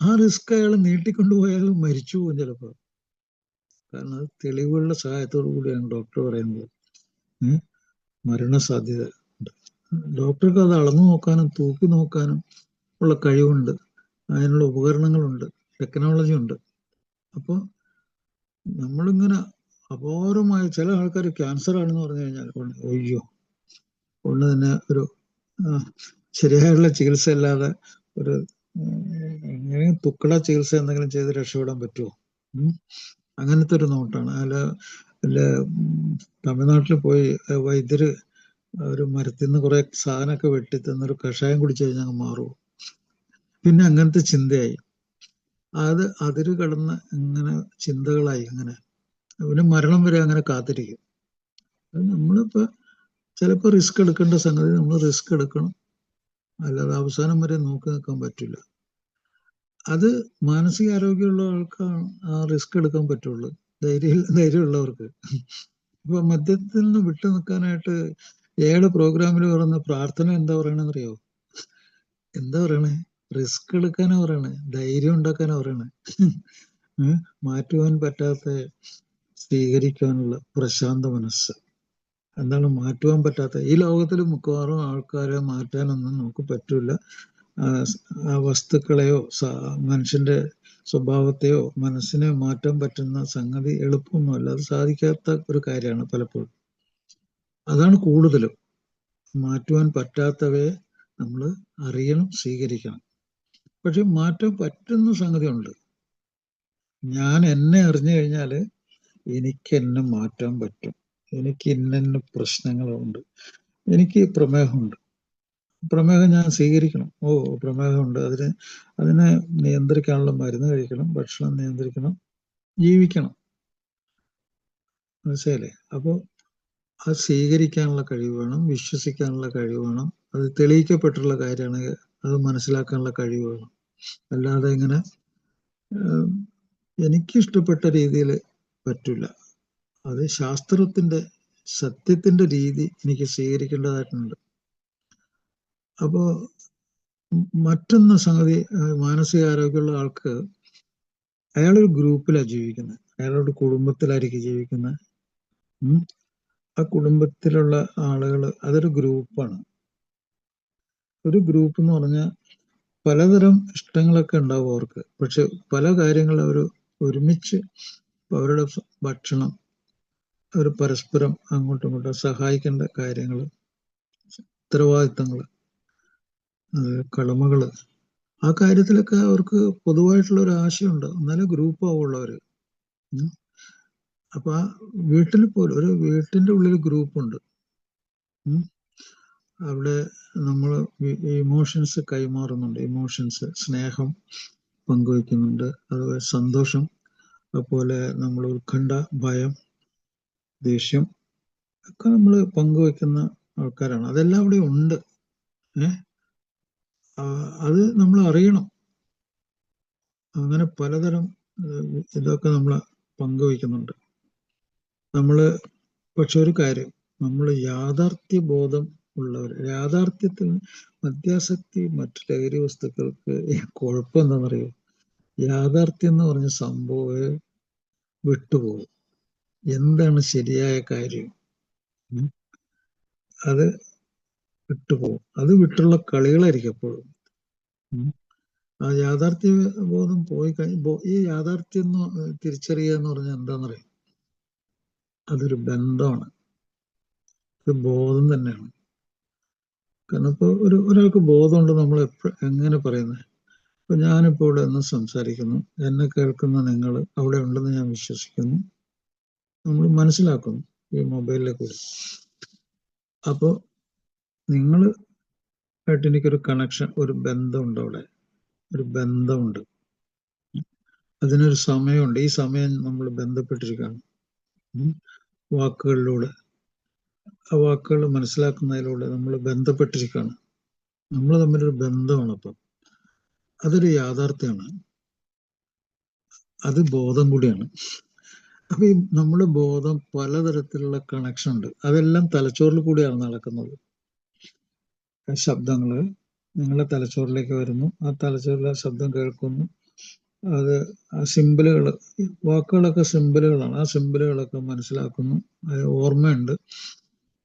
ആ റിസ്ക് അയാൾ നീട്ടിക്കൊണ്ടുപോയാൽ മരിച്ചു പോകും ചിലപ്പോൾ. കാരണം അത് തെളിവുകളുടെ സഹായത്തോടു കൂടിയാണ് ഡോക്ടർ പറയുന്നത്. മരണസാധ്യത ഉണ്ട്. ഡോക്ടർക്ക് അത് അളന്നു നോക്കാനും തൂക്കി നോക്കാനും ഉള്ള കഴിവുണ്ട്, അതിനുള്ള ഉപകരണങ്ങളുണ്ട്, ടെക്നോളജി ഉണ്ട്. അപ്പോൾ നമ്മളിങ്ങനെ അപാരമായ ചില ആൾക്കാർ ക്യാൻസർ ആണെന്ന് പറഞ്ഞു കഴിഞ്ഞാൽ അയ്യോ, കൊണ്ട് തന്നെ ഒരു ശരിയായുള്ള ചികിത്സ അല്ലാതെ ഒരു എങ്ങനെയും തുക്കട ചികിത്സ എന്തെങ്കിലും ചെയ്ത് രക്ഷപ്പെടാൻ പറ്റുമോ? അങ്ങനത്തെ ഒരു നോട്ടാണ്. അല്ല തമിഴ്നാട്ടിൽ പോയി വൈദ്യര് ഒരു മരത്തിൽ നിന്ന് കുറെ സാധനമൊക്കെ വെട്ടി തന്നൊരു കഷായം കുടിച്ചു കഴിഞ്ഞാൽ മാറുമോ? പിന്നെ അങ്ങനത്തെ ചിന്തയായി. അതിര് കടന്ന് ഇങ്ങനെ ചിന്തകളായി. അങ്ങനെ പിന്നെ മരണം വരെ അങ്ങനെ കാത്തിരിക്കും. നമ്മളിപ്പോ ചിലപ്പോൾ റിസ്ക് എടുക്കേണ്ട സംഗതി നമ്മൾ റിസ്ക് എടുക്കണം, അല്ലാതെ അവസാനം വരെ നോക്കി നിൽക്കാൻ പറ്റില്ല. അത് മാനസികാരോഗ്യമുള്ള ആൾക്കാണ് ആ റിസ്ക് എടുക്കാൻ പറ്റുള്ളൂ, ധൈര്യമുള്ളവർക്ക്. ഇപ്പൊ മദ്യത്തിൽ നിന്ന് വിട്ടു നിൽക്കാനായിട്ട് 7 പ്രോഗ്രാമിൽ പറയുന്ന പ്രാർത്ഥന എന്താ പറയണെന്നറിയോ? എന്താ പറയണേ? റിസ്ക് എടുക്കാനാ പറയണേ, ധൈര്യം ഉണ്ടാക്കാനാ പറയണേ. മാറ്റുവാൻ പറ്റാത്ത സ്വീകരിക്കാനുള്ള പ്രശാന്ത മനസ്സ്. എന്താണ് മാറ്റുവാൻ പറ്റാത്ത? ഈ ലോകത്തിൽ മിക്കവാറും ആൾക്കാരെ മാറ്റാനൊന്നും നമുക്ക് പറ്റില്ല. ആ വസ്തുക്കളെയോ മനുഷ്യന്റെ സ്വഭാവത്തെയോ മനസ്സിനെ മാറ്റാൻ പറ്റുന്ന സംഗതി എളുപ്പമൊന്നുമല്ല. അത് സാധിക്കാത്ത ഒരു കാര്യമാണ് പലപ്പോഴും. അതാണ് കൂടുതലും. മാറ്റുവാൻ പറ്റാത്തവയെ നമ്മൾ അറിയണം, സ്വീകരിക്കണം. പക്ഷെ മാറ്റാൻ പറ്റുന്ന സംഗതിയുണ്ട്. ഞാൻ എന്നെ അറിഞ്ഞു കഴിഞ്ഞാൽ എനിക്ക് എന്നെ മാറ്റാൻ പറ്റും. എനിക്ക് ഇന്ന പ്രശ്നങ്ങളുണ്ട്. എനിക്ക് പ്രമേഹമുണ്ട്. പ്രമേഹം ഞാൻ സ്വീകരിക്കണം. പ്രമേഹമുണ്ട്, അതിനെ നിയന്ത്രിക്കാനുള്ള മരുന്ന് കഴിക്കണം, ഭക്ഷണം നിയന്ത്രിക്കണം, ജീവിക്കണം. മനസ്സിലായില്ലേ? അപ്പോൾ അത് സ്വീകരിക്കാനുള്ള കഴിവ് വേണം, വിശ്വസിക്കാനുള്ള കഴിവ് വേണം. അത് തെളിയിക്കപ്പെട്ടുള്ള കാര്യമാണെങ്കിൽ അത് മനസ്സിലാക്കാനുള്ള കഴിവ് വേണം. അല്ലാതെ ഇങ്ങനെ എനിക്കിഷ്ടപ്പെട്ട രീതിയിൽ പറ്റില്ല. അത് ശാസ്ത്രത്തിന്റെ സത്യത്തിന്റെ രീതി എനിക്ക് സ്വീകരിക്കേണ്ടതായിട്ടുണ്ട്. അപ്പോ മറ്റൊന്ന് സംഗതി, മാനസികാരോഗ്യമുള്ള ആൾക്ക് അയാളൊരു ഗ്രൂപ്പിലാണ് ജീവിക്കുന്നത്, അയാളൊരു കുടുംബത്തിലായിരിക്കും ജീവിക്കുന്നത്. ആ കുടുംബത്തിലുള്ള ആളുകൾ അതൊരു ഗ്രൂപ്പാണ്. ഒരു ഗ്രൂപ്പ് എന്ന് പറഞ്ഞാൽ പലതരം ഇഷ്ടങ്ങളൊക്കെ ഉണ്ടാവും അവർക്ക്. പക്ഷെ പല കാര്യങ്ങളും അവർ ഒരുമിച്ച്, അവരുടെ ഭക്ഷണം, അവർ പരസ്പരം അങ്ങോട്ടും ഇങ്ങോട്ടും സഹായിക്കേണ്ട കാര്യങ്ങൾ, ഉത്തരവാദിത്തങ്ങൾ, കടമകള്, ആ കാര്യത്തിലൊക്കെ അവർക്ക് പൊതുവായിട്ടുള്ള ഒരു ആശയമുണ്ട്. എന്നാലേ ഗ്രൂപ്പ് ആവുള്ളൂ അവര്. അപ്പൊ ആ വീട്ടിൽ പോലും ഒരു വീട്ടിന്റെ ഉള്ളിൽ ഗ്രൂപ്പുണ്ട്. അവിടെ നമ്മൾ ഇമോഷൻസ് കൈമാറുന്നുണ്ട്. ഇമോഷൻസ്, സ്നേഹം പങ്കുവയ്ക്കുന്നുണ്ട്, അതുപോലെ സന്തോഷം, അതുപോലെ നമ്മൾ ഉത്കണ്ഠ, ഭയം, ദേഷ്യം ഒക്കെ നമ്മൾ പങ്കുവയ്ക്കുന്ന ആൾക്കാരാണ്. അതെല്ലാം അവിടെ ഉണ്ട്. അത് നമ്മൾ അറിയണം. അങ്ങനെ പലതരം ഇതൊക്കെ നമ്മൾ പങ്കുവയ്ക്കുന്നുണ്ട്. പക്ഷെ ഒരു കാര്യം, നമ്മൾ യാഥാർത്ഥ്യ ബോധം ഉള്ളവർ, യാഥാർത്ഥ്യത്തിൽ മദ്യാസക്തി, മറ്റു ലഹരി വസ്തുക്കൾക്ക് കുഴപ്പം എന്താണെന്നറിയോ? യാഥാർത്ഥ്യം എന്ന് പറഞ്ഞ സംഭവം വിട്ടുപോകും. എന്താണ് ശരിയായ കാര്യം, അത് വിട്ടുപോകും. അത് വിട്ടുള്ള കളികളായിരിക്കും എപ്പോഴും. ആ യാഥാർത്ഥ്യ ബോധം പോയി ഈ യാഥാർത്ഥ്യം തിരിച്ചറിയുക എന്ന് പറഞ്ഞാൽ എന്താണെന്നറിയാം? അതൊരു ബന്ധമാണ്, ഒരു ബോധം തന്നെയാണ്. കാരണം ഇപ്പോൾ ഒരാൾക്ക് ബോധമുണ്ട്. നമ്മൾ എങ്ങനെ പറയുന്നത്? ഇപ്പൊ ഞാനിപ്പോ ഇവിടെ നിന്ന് സംസാരിക്കുന്നു, എന്നെ കേൾക്കുന്ന നിങ്ങൾ അവിടെ ഉണ്ടെന്ന് ഞാൻ വിശ്വസിക്കുന്നു, നമ്മൾ മനസ്സിലാക്കുന്നു ഈ മൊബൈലിലെ കൂടി. അപ്പോൾ നിങ്ങൾ ആയിട്ട് എനിക്കൊരു കണക്ഷൻ, ഒരു ബന്ധമുണ്ട്. അവിടെ ഒരു ബന്ധമുണ്ട്, അതിനൊരു സമയമുണ്ട്. ഈ സമയം നമ്മൾ ബന്ധപ്പെട്ടിരിക്കുകയാണ് വാക്കുകളിലൂടെ. ആ വാക്കുകൾ മനസ്സിലാക്കുന്നതിലൂടെ നമ്മൾ ബന്ധപ്പെട്ടിരിക്കുകയാണ്. നമ്മൾ തമ്മിലൊരു ബന്ധമാണ്. അപ്പം അതൊരു യാഥാർത്ഥ്യമാണ്, അത് ബോധം കൂടിയാണ്. അപ്പൊ ഈ നമ്മുടെ ബോധം പലതരത്തിലുള്ള കണക്ഷൻ ഉണ്ട്. അതെല്ലാം തലച്ചോറിൽ കൂടിയാണ് നടക്കുന്നത്. ശബ്ദങ്ങള് നിങ്ങളുടെ തലച്ചോറിലേക്ക് വരുന്നു, ആ തലച്ചോറിലെ ശബ്ദം കേൾക്കുന്നു, അത് ആ സിമ്പിളുകൾ, വാക്കുകളൊക്കെ സിമ്പിളുകളാണ്, ആ സിമ്പിളുകളൊക്കെ മനസ്സിലാക്കുന്നു, അത് ഓർമ്മയുണ്ട്,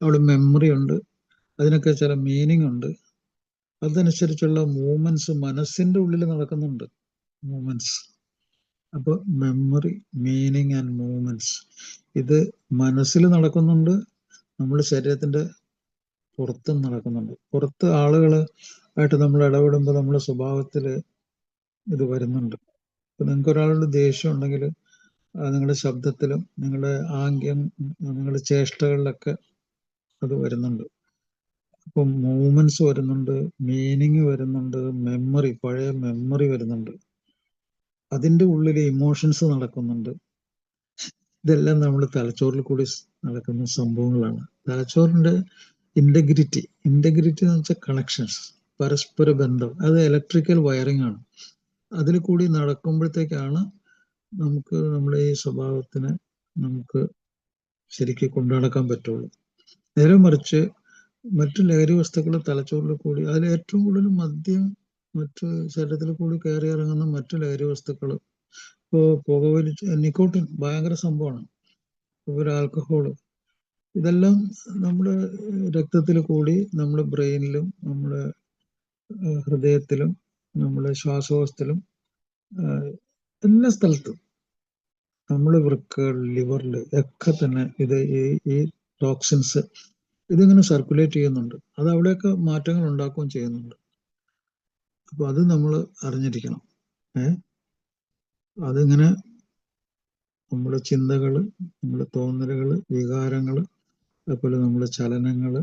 അവിടെ മെമ്മറി ഉണ്ട്, അതിനൊക്കെ ചില മീനിങ് ഉണ്ട്. അതനുസരിച്ചുള്ള മൂവ്മെന്റ്സ് മനസ്സിന്റെ ഉള്ളിൽ നടക്കുന്നുണ്ട്, മൂവ്മെന്റ്സ്. അപ്പൊ മെമ്മറി, മീനിങ് ആൻഡ് മൂവ്മെന്റ്സ്, ഇത് മനസ്സിൽ നടക്കുന്നുണ്ട്, നമ്മുടെ ശരീരത്തിന്റെ പുറത്തും നടക്കുന്നുണ്ട്. പുറത്ത് ആളുകൾ ആയിട്ട് നമ്മൾ ഇടപെടുമ്പോൾ നമ്മുടെ സ്വഭാവത്തിൽ ഇത് വരുന്നുണ്ട്. ഇപ്പൊ നിങ്ങൾക്ക് ഒരാളുടെ ദേഷ്യം ഉണ്ടെങ്കിൽ നിങ്ങളുടെ ശബ്ദത്തിലും നിങ്ങളുടെ ആംഗ്യം, നിങ്ങളുടെ ചേഷ്ടകളിലൊക്കെ അത് വരുന്നുണ്ട്. അപ്പം മൂവ്മെന്റ്സ് വരുന്നുണ്ട്, മീനിങ് വരുന്നുണ്ട്, മെമ്മറി, പഴയ മെമ്മറി വരുന്നുണ്ട്, അതിൻ്റെ ഉള്ളിൽ ഇമോഷൻസ് നടക്കുന്നുണ്ട്. ഇതെല്ലാം നമ്മൾ തലച്ചോറിൽ കൂടി നടക്കുന്ന സംഭവങ്ങളാണ്. തലച്ചോറിന്റെ ഇന്റഗ്രിറ്റി എന്ന് വെച്ചാൽ കണക്ഷൻസ്, പരസ്പര ബന്ധം, അത് ഇലക്ട്രിക്കൽ വയറിംഗ് ആണ്. അതിൽ കൂടി നടക്കുമ്പോഴത്തേക്കാണ് നമുക്ക് നമ്മുടെ ഈ സ്വഭാവത്തിനെ നമുക്ക് ശരിക്കും കൊണ്ടു നടക്കാൻ പറ്റുള്ളൂ. നേരെ മറിച്ച് മറ്റു ലഹരി വസ്തുക്കൾ തലച്ചോറിൽ കൂടി, അതിൽ ഏറ്റവും കൂടുതൽ മദ്യം, മറ്റു ശരീരത്തിൽ കൂടി കയറി ഇറങ്ങുന്ന മറ്റു ലഹരി വസ്തുക്കൾ, ഇപ്പോൾ പുകവലിച്ച്, നിക്കോട്ടിൻ ഭയങ്കര സംഭവമാണ്, ഒരു ആൽക്കഹോള്, ഇതെല്ലാം നമ്മുടെ രക്തത്തിൽ കൂടി നമ്മുടെ ബ്രെയിനിലും നമ്മുടെ ഹൃദയത്തിലും നമ്മുടെ ശ്വാസകോശത്തിലും എല്ലാ സ്ഥലത്തും, നമ്മുടെ വൃക്കകൾ, ലിവറിൽ ഒക്കെ തന്നെ ഇത് ഈ ടോക്സിൻസ് ഇതിങ്ങനെ സർക്കുലേറ്റ് ചെയ്യുന്നുണ്ട്. അത് അവിടെയൊക്കെ മാറ്റങ്ങൾ ഉണ്ടാക്കുകയും ചെയ്യുന്നുണ്ട്. അപ്പൊ അത് നമ്മൾ അറിഞ്ഞിരിക്കണം. അതിങ്ങനെ നമ്മുടെ ചിന്തകള്, നമ്മുടെ തോന്നലുകള്, വികാരങ്ങള്, അതുപോലെ നമ്മുടെ ചലനങ്ങള്,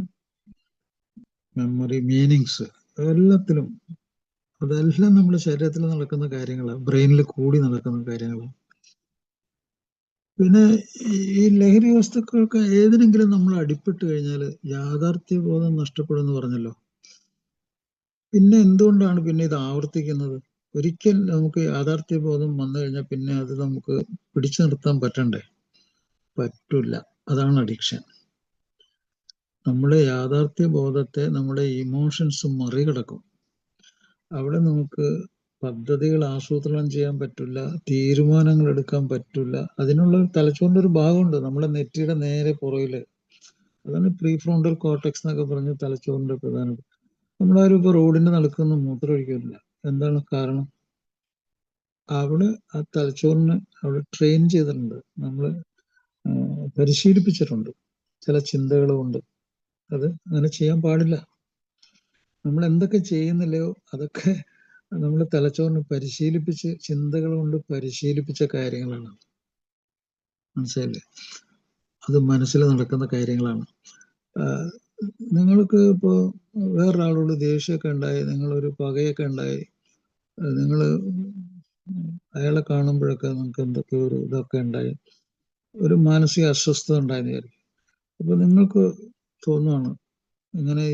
മെമ്മറി, മീനിങ്സ്, എല്ലാത്തിലും അതെല്ലാം നമ്മുടെ ശരീരത്തിൽ നടക്കുന്ന കാര്യങ്ങളാണ്, ബ്രെയിനിൽ കൂടി നടക്കുന്ന കാര്യങ്ങളാണ്. പിന്നെ ഈ ലഹരി വസ്തുക്കൾക്ക് ഏതിനെങ്കിലും നമ്മൾ അടിപ്പെട്ട് കഴിഞ്ഞാൽ യാഥാർത്ഥ്യബോധം നഷ്ടപ്പെടുമെന്ന് പറഞ്ഞല്ലോ. പിന്നെ എന്തുകൊണ്ടാണ് പിന്നെ ഇത് ആവർത്തിക്കുന്നത്? ഒരിക്കൽ നമുക്ക് യാഥാർത്ഥ്യബോധം വന്നു കഴിഞ്ഞാൽ പിന്നെ അത് നമുക്ക് പിടിച്ചു നിർത്താൻ പറ്റണ്ടേ? പറ്റൂല. അതാണ് അഡിക്ഷൻ. നമ്മുടെ യാഥാർത്ഥ്യബോധത്തെ നമ്മുടെ ഇമോഷൻസ് മറികടക്കും. അവിടെ നമുക്ക് പദ്ധതികൾ ആസൂത്രണം ചെയ്യാൻ പറ്റില്ല, തീരുമാനങ്ങൾ എടുക്കാൻ പറ്റില്ല. അതിനുള്ള തലച്ചോറിന്റെ ഒരു ഭാഗമുണ്ട് നമ്മുടെ നെറ്റിയുടെ നേരെ പുറകില്. അതാണ് പ്രീ ഫ്രോണ്ടൽ കോർട്ടെക്സ് എന്നൊക്കെ പറഞ്ഞ് തലച്ചോറിന്റെ പ്രധാന. നമ്മളാരും ഇപ്പൊ റോഡിന്റെ നടുക്കൊന്ന് മൂത്രമൊഴിക്കില്ല. എന്താണ് കാരണം? അവിടെ ആ തലച്ചോറിന് അവിടെ ട്രെയിൻ ചെയ്തിട്ടുണ്ട്, നമ്മള് പരിശീലിപ്പിച്ചിട്ടുണ്ട് ചില ചിന്തകൾ കൊണ്ട്. അത് അങ്ങനെ ചെയ്യാൻ പാടില്ല. നമ്മൾ എന്തൊക്കെ ചെയ്യുന്നില്ലയോ അതൊക്കെ നമ്മൾ തലച്ചോറിന് പരിശീലിപ്പിച്ച്, ചിന്തകൾ കൊണ്ട് പരിശീലിപ്പിച്ച കാര്യങ്ങളാണ്. മനസ്സിലായില്ലേ? അത് മനസ്സിൽ നടക്കുന്ന കാര്യങ്ങളാണ്. നിങ്ങൾക്ക് ഇപ്പോൾ വേറൊരാളോട് ദേഷ്യമൊക്കെ ഉണ്ടായി, നിങ്ങളൊരു പകയൊക്കെ ഉണ്ടായി, നിങ്ങൾ അയാളെ കാണുമ്പോഴൊക്കെ നിങ്ങൾക്ക് എന്തൊക്കെ ഒരു ഇതൊക്കെ ഉണ്ടായി, ഒരു മാനസിക അസ്വസ്ഥത ഉണ്ടായെന്ന് വിചാരിക്കും. അപ്പൊ നിങ്ങൾക്ക് തോന്നുവാണ് ഇങ്ങനെ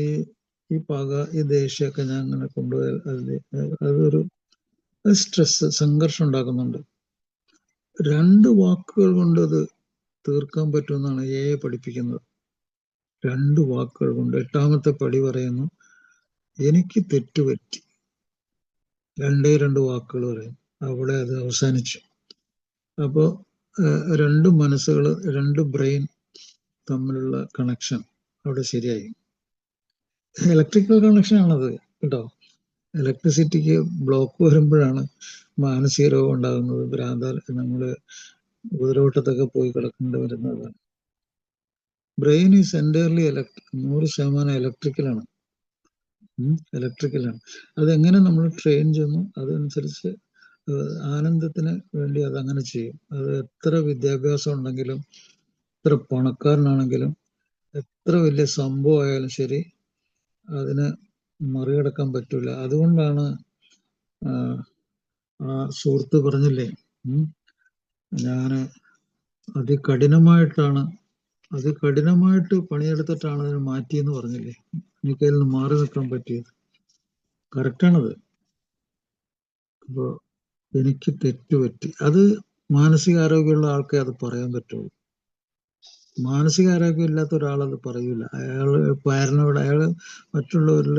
ഈ പക, ഈ ദേഷ്യമൊക്കെ ഞാൻ അങ്ങനെ കൊണ്ടുപോയാൽ അതൊരു സ്ട്രെസ്, സംഘർഷം ഉണ്ടാക്കുന്നുണ്ട്. 2 വാക്കുകൾ കൊണ്ട് അത് തീർക്കാൻ പറ്റുമെന്നാണ് പഠിപ്പിക്കുന്നത്. 2 വാക്കുകൾ കൊണ്ട്. 8ാമത്തെ പടി പറയുന്നു, എനിക്ക് തെറ്റുപറ്റി. 2 വാക്കുകൾ പറയും, അവിടെ അത് അവസാനിച്ചു. അപ്പോ 2 മനസ്സുകൾ, 2 ബ്രെയിൻ തമ്മിലുള്ള കണക്ഷൻ അവിടെ ശരിയായി. ഇലക്ട്രിക്കൽ കണക്ഷൻ ആണത് കേട്ടോ. ഇലക്ട്രിസിറ്റിക്ക് ബ്ലോക്ക് വരുമ്പോഴാണ് മാനസിക രോഗം ഉണ്ടാകുന്നത്, ഭ്രാന്താൽ നമ്മള് കുതിരവട്ടത്തൊക്കെ പോയി കിടക്കേണ്ടി വരുന്നത്. Brain is entirely 100% ഇലക്ട്രിക്കലാണ്. ഇലക്ട്രിക്കലാണ്. അതെങ്ങനെ നമ്മൾ ട്രെയിൻ ചെയ്യുന്നു അതനുസരിച്ച് ആനന്ദത്തിന് വേണ്ടി അതങ്ങനെ ചെയ്യും. അത് എത്ര വിദ്യാഭ്യാസം ഉണ്ടെങ്കിലും, എത്ര പണക്കാരനാണെങ്കിലും, എത്ര വലിയ സംഭവമായാലും ശരി, അതിന് മറികടക്കാൻ പറ്റൂല. അതുകൊണ്ടാണ് ആ സുഹൃത്ത് പറഞ്ഞില്ലേ, ഞാന് അതികഠിനമായിട്ട് പണിയെടുത്തിട്ടാണ് അതിനെ മാറ്റിയെന്ന് പറഞ്ഞില്ലേ, എനിക്കതിൽ നിന്ന് മാറി നിൽക്കാൻ പറ്റിയത്. കറക്റ്റാണത്. അപ്പോ എനിക്ക് തെറ്റുപറ്റി, അത് മാനസികാരോഗ്യമുള്ള ആൾക്കേ അത് പറയാൻ പറ്റുള്ളൂ. മാനസികാരോഗ്യം ഇല്ലാത്ത ഒരാളത് പറയൂല. അയാള് പാരനോയിഡ്, അയാള് മറ്റുള്ളവരിൽ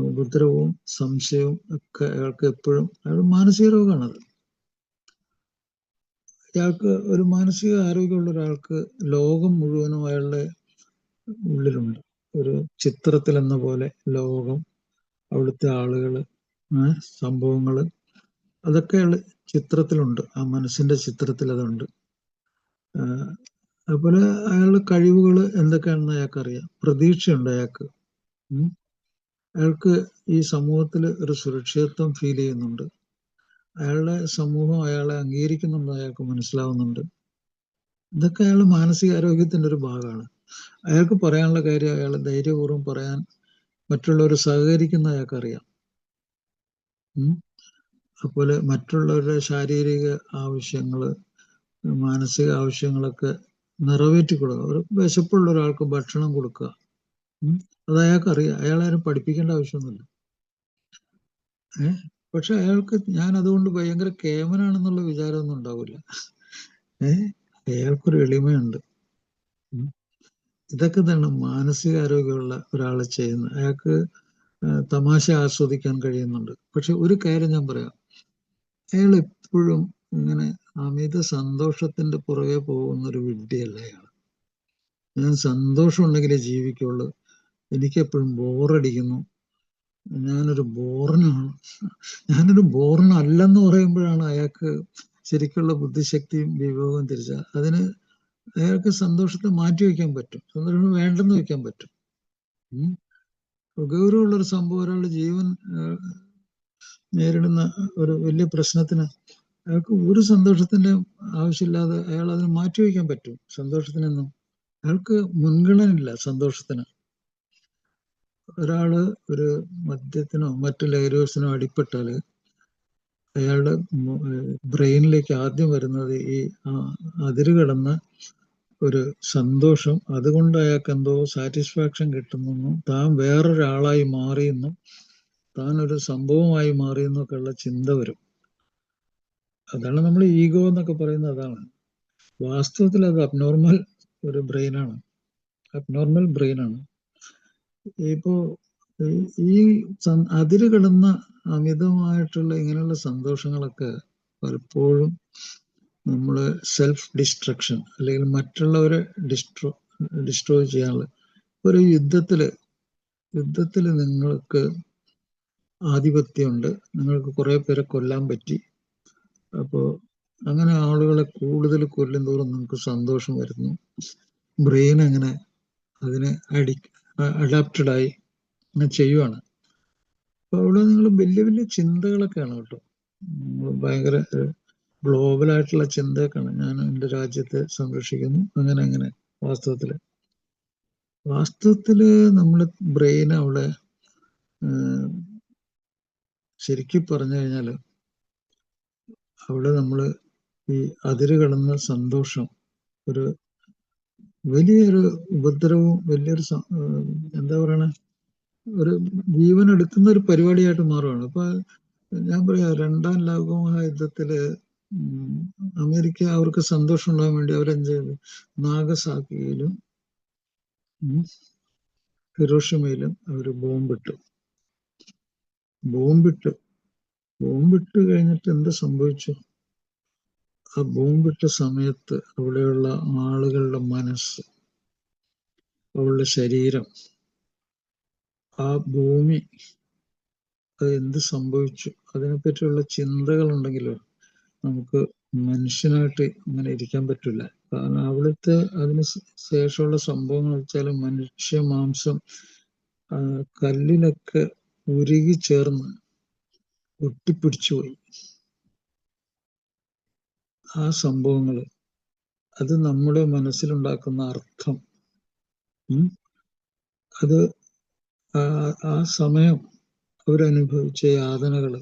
ഉപദ്രവവും സംശയവും ഒക്കെ അയാൾക്ക് എപ്പോഴും, അയാൾ മാനസിക രോഗമാണത്. അയാൾക്ക് ഒരു മാനസിക ആരോഗ്യമുള്ള ഒരാൾക്ക് ലോകം മുഴുവനും അയാളുടെ ഉള്ളിലുണ്ട്. ഒരു ചിത്രത്തിൽ എന്ന പോലെ ലോകം, അവിടുത്തെ ആളുകള്, സംഭവങ്ങള്, അതൊക്കെ അയാൾ ചിത്രത്തിലുണ്ട്. ആ മനസ്സിന്റെ ചിത്രത്തിൽ അതുണ്ട്. അതുപോലെ അയാളുടെ കഴിവുകൾ എന്തൊക്കെയാണെന്ന് അയാൾക്കറിയാം. പ്രതീക്ഷയുണ്ട് അയാൾക്ക്. അയാൾക്ക് ഈ സമൂഹത്തിൽ ഒരു സുരക്ഷിതത്വം ഫീൽ ചെയ്യുന്നുണ്ട്. അയാളുടെ സമൂഹം അയാളെ അംഗീകരിക്കുന്നുണ്ട്, അയാൾക്ക് മനസ്സിലാവുന്നുണ്ട്. ഇതൊക്കെ അയാളുടെ മാനസികാരോഗ്യത്തിന്റെ ഒരു ഭാഗമാണ്. അയാൾക്ക് പറയാനുള്ള കാര്യം അയാൾ ധൈര്യപൂർവ്വം പറയാൻ മറ്റുള്ളവർ സഹകരിക്കുന്ന അയാൾക്കറിയാം. അതുപോലെ മറ്റുള്ളവരുടെ ശാരീരിക ആവശ്യങ്ങള്, മാനസിക ആവശ്യങ്ങളൊക്കെ നിറവേറ്റി കൊടുക്കുക. ഒരു വിശപ്പുള്ള ഒരാൾക്ക് ഭക്ഷണം കൊടുക്കുക, അത് അയാൾക്കറിയാം. അയാളാരും പഠിപ്പിക്കേണ്ട ആവശ്യമൊന്നുമില്ല. പക്ഷെ അയാൾക്ക് ഞാൻ അതുകൊണ്ട് ഭയങ്കര കേമനാണെന്നുള്ള വിചാരമൊന്നും ഉണ്ടാവില്ല. അയാൾക്കൊരു എളിമയുണ്ട്. ഇതൊക്കെ തന്നെ മാനസികാരോഗ്യമുള്ള ഒരാൾ ചെയ്യുന്നത്. അയാൾക്ക് തമാശ ആസ്വദിക്കാൻ കഴിയുന്നുണ്ട്. പക്ഷെ ഒരു കാര്യം ഞാൻ പറയാം, അയാൾ എപ്പോഴും ഇങ്ങനെ അമിത സന്തോഷത്തിന്റെ പുറകെ പോകുന്നൊരു വിഡ്ഢിയല്ല അയാൾ. ഞാൻ സന്തോഷം ഉണ്ടെങ്കിലേ ജീവിക്കുള്ളൂ, എനിക്കെപ്പോഴും ബോറടിക്കുന്നു, ഞാനൊരു ബോറനല്ലെന്ന് പറയുമ്പോഴാണ് അയാൾക്ക് ശരിക്കുള്ള ബുദ്ധിശക്തിയും വിവേകവും തിരിച്ച. അതിന് അയാൾക്ക് സന്തോഷത്തെ മാറ്റിവെക്കാൻ പറ്റും, സന്തോഷം വേണ്ടെന്ന് വെക്കാൻ പറ്റും. ഗൗരവമുള്ളൊരു സംഭവം, ഒരാളുടെ ജീവൻ നേരിടുന്ന ഒരു വലിയ പ്രശ്നത്തിന് അയാൾക്ക് ഒരു സന്തോഷത്തിന്റെ ആവശ്യമില്ലാതെ അയാൾ അതിനെ മാറ്റിവെക്കാൻ പറ്റും. സന്തോഷത്തിനൊന്നും അയാൾക്ക് മുൻഗണനയില്ല സന്തോഷത്തിന്. ഒരാള് ഒരു മദ്യത്തിനോ മറ്റു ലഹരിവസ്തുനോ അടിപ്പെട്ടാല് അയാളുടെ ബ്രെയിനിലേക്ക് ആദ്യം വരുന്നത് ഈ അതിരുകടന്ന ഒരു സന്തോഷം, അതുകൊണ്ട് അയാൾക്ക് എന്തോ സാറ്റിസ്ഫാക്ഷൻ കിട്ടുന്നെന്നും താൻ വേറൊരാളായി മാറിയെന്നും താൻ ഒരു സംഭവമായി മാറിയെന്നൊക്കെ ഉള്ള ചിന്ത വരും. അതാണ് നമ്മൾ ഈഗോ എന്നൊക്കെ പറയുന്നത്. അതാണ് വാസ്തവത്തിൽ അത് അബ്നോർമൽ ഒരു ബ്രെയിനാണ്, അബ്നോർമൽ ബ്രെയിനാണ്. ഇപ്പോ ഈ അതിര് കിടന്ന അമിതമായിട്ടുള്ള ഇങ്ങനെയുള്ള സന്തോഷങ്ങളൊക്കെ പലപ്പോഴും നമ്മള് സെൽഫ് ഡിസ്ട്രക്ഷൻ അല്ലെങ്കിൽ മറ്റുള്ളവരെ ഡിസ്ട്രോയ് ചെയ്യാനുള്ള ഒരു യുദ്ധത്തില് നിങ്ങൾക്ക് ആധിപത്യമുണ്ട്, നിങ്ങൾക്ക് കുറെ പേരെ കൊല്ലാൻ പറ്റി. അപ്പോ അങ്ങനെ ആളുകളെ കൂടുതൽ കൊല്ലും തോറും നമുക്ക് സന്തോഷം വരുന്നു. ബ്രെയിൻ അങ്ങനെ അതിന് അഡാപ്റ്റഡായി ചെയ്യുവാണ്. അപ്പൊ അവിടെ നിങ്ങൾ വലിയ വലിയ ചിന്തകളൊക്കെയാണ് കേട്ടോ, ഭയങ്കര ഗ്ലോബലായിട്ടുള്ള ചിന്തയൊക്കെയാണ്. ഞാൻ എൻ്റെ രാജ്യത്തെ സംരക്ഷിക്കുന്നു, അങ്ങനെ വാസ്തവത്തില് നമ്മള് ബ്രെയിൻ അവിടെ ശരിക്കും പറഞ്ഞു കഴിഞ്ഞാല് അവിടെ നമ്മള് ഈ അതിര് കടന്ന സന്തോഷം ഒരു വലിയൊരു ഉപദ്രവവും വലിയൊരു എന്താ പറയണ ഒരു ജീവൻ എടുക്കുന്ന ഒരു പരിപാടിയായിട്ട് മാറുകയാണ്. അപ്പൊ ഞാൻ പറയാ, 2ാം ലോകമഹായുദ്ധത്തില് അമേരിക്ക അവർക്ക് സന്തോഷം ഉണ്ടാകാൻ വേണ്ടി അവരെന്ത് ചെയ്തു? നാഗസാക്കിയിലും ഹിരോഷിമയിലും അവര് ബോംബിട്ട് കഴിഞ്ഞിട്ട് എന്ത് സംഭവിച്ചു? ആ ബോംബിട്ട സമയത്ത് അവിടെയുള്ള ആളുകളുടെ മനസ്സ്, അവളുടെ ശരീരം, ആ ഭൂമി, അത് എന്ത് സംഭവിച്ചു അതിനെപ്പറ്റിയുള്ള ചിന്തകളുണ്ടെങ്കിലോ നമുക്ക് മനുഷ്യനായിട്ട് അങ്ങനെ ഇരിക്കാൻ പറ്റില്ല. കാരണം അവിടുത്തെ അതിന് ശേഷമുള്ള സംഭവങ്ങൾ വെച്ചാൽ മനുഷ്യ മാംസം കല്ലിലൊക്കെ ഉരുകി ചേർന്ന് ഒട്ടിപ്പിടിച്ചുപോയി. ആ സംഭവങ്ങൾ, അത് നമ്മുടെ മനസ്സിലുണ്ടാക്കുന്ന അർത്ഥം, അത് ആ സമയം അവരനുഭവിച്ച യാതനകള്,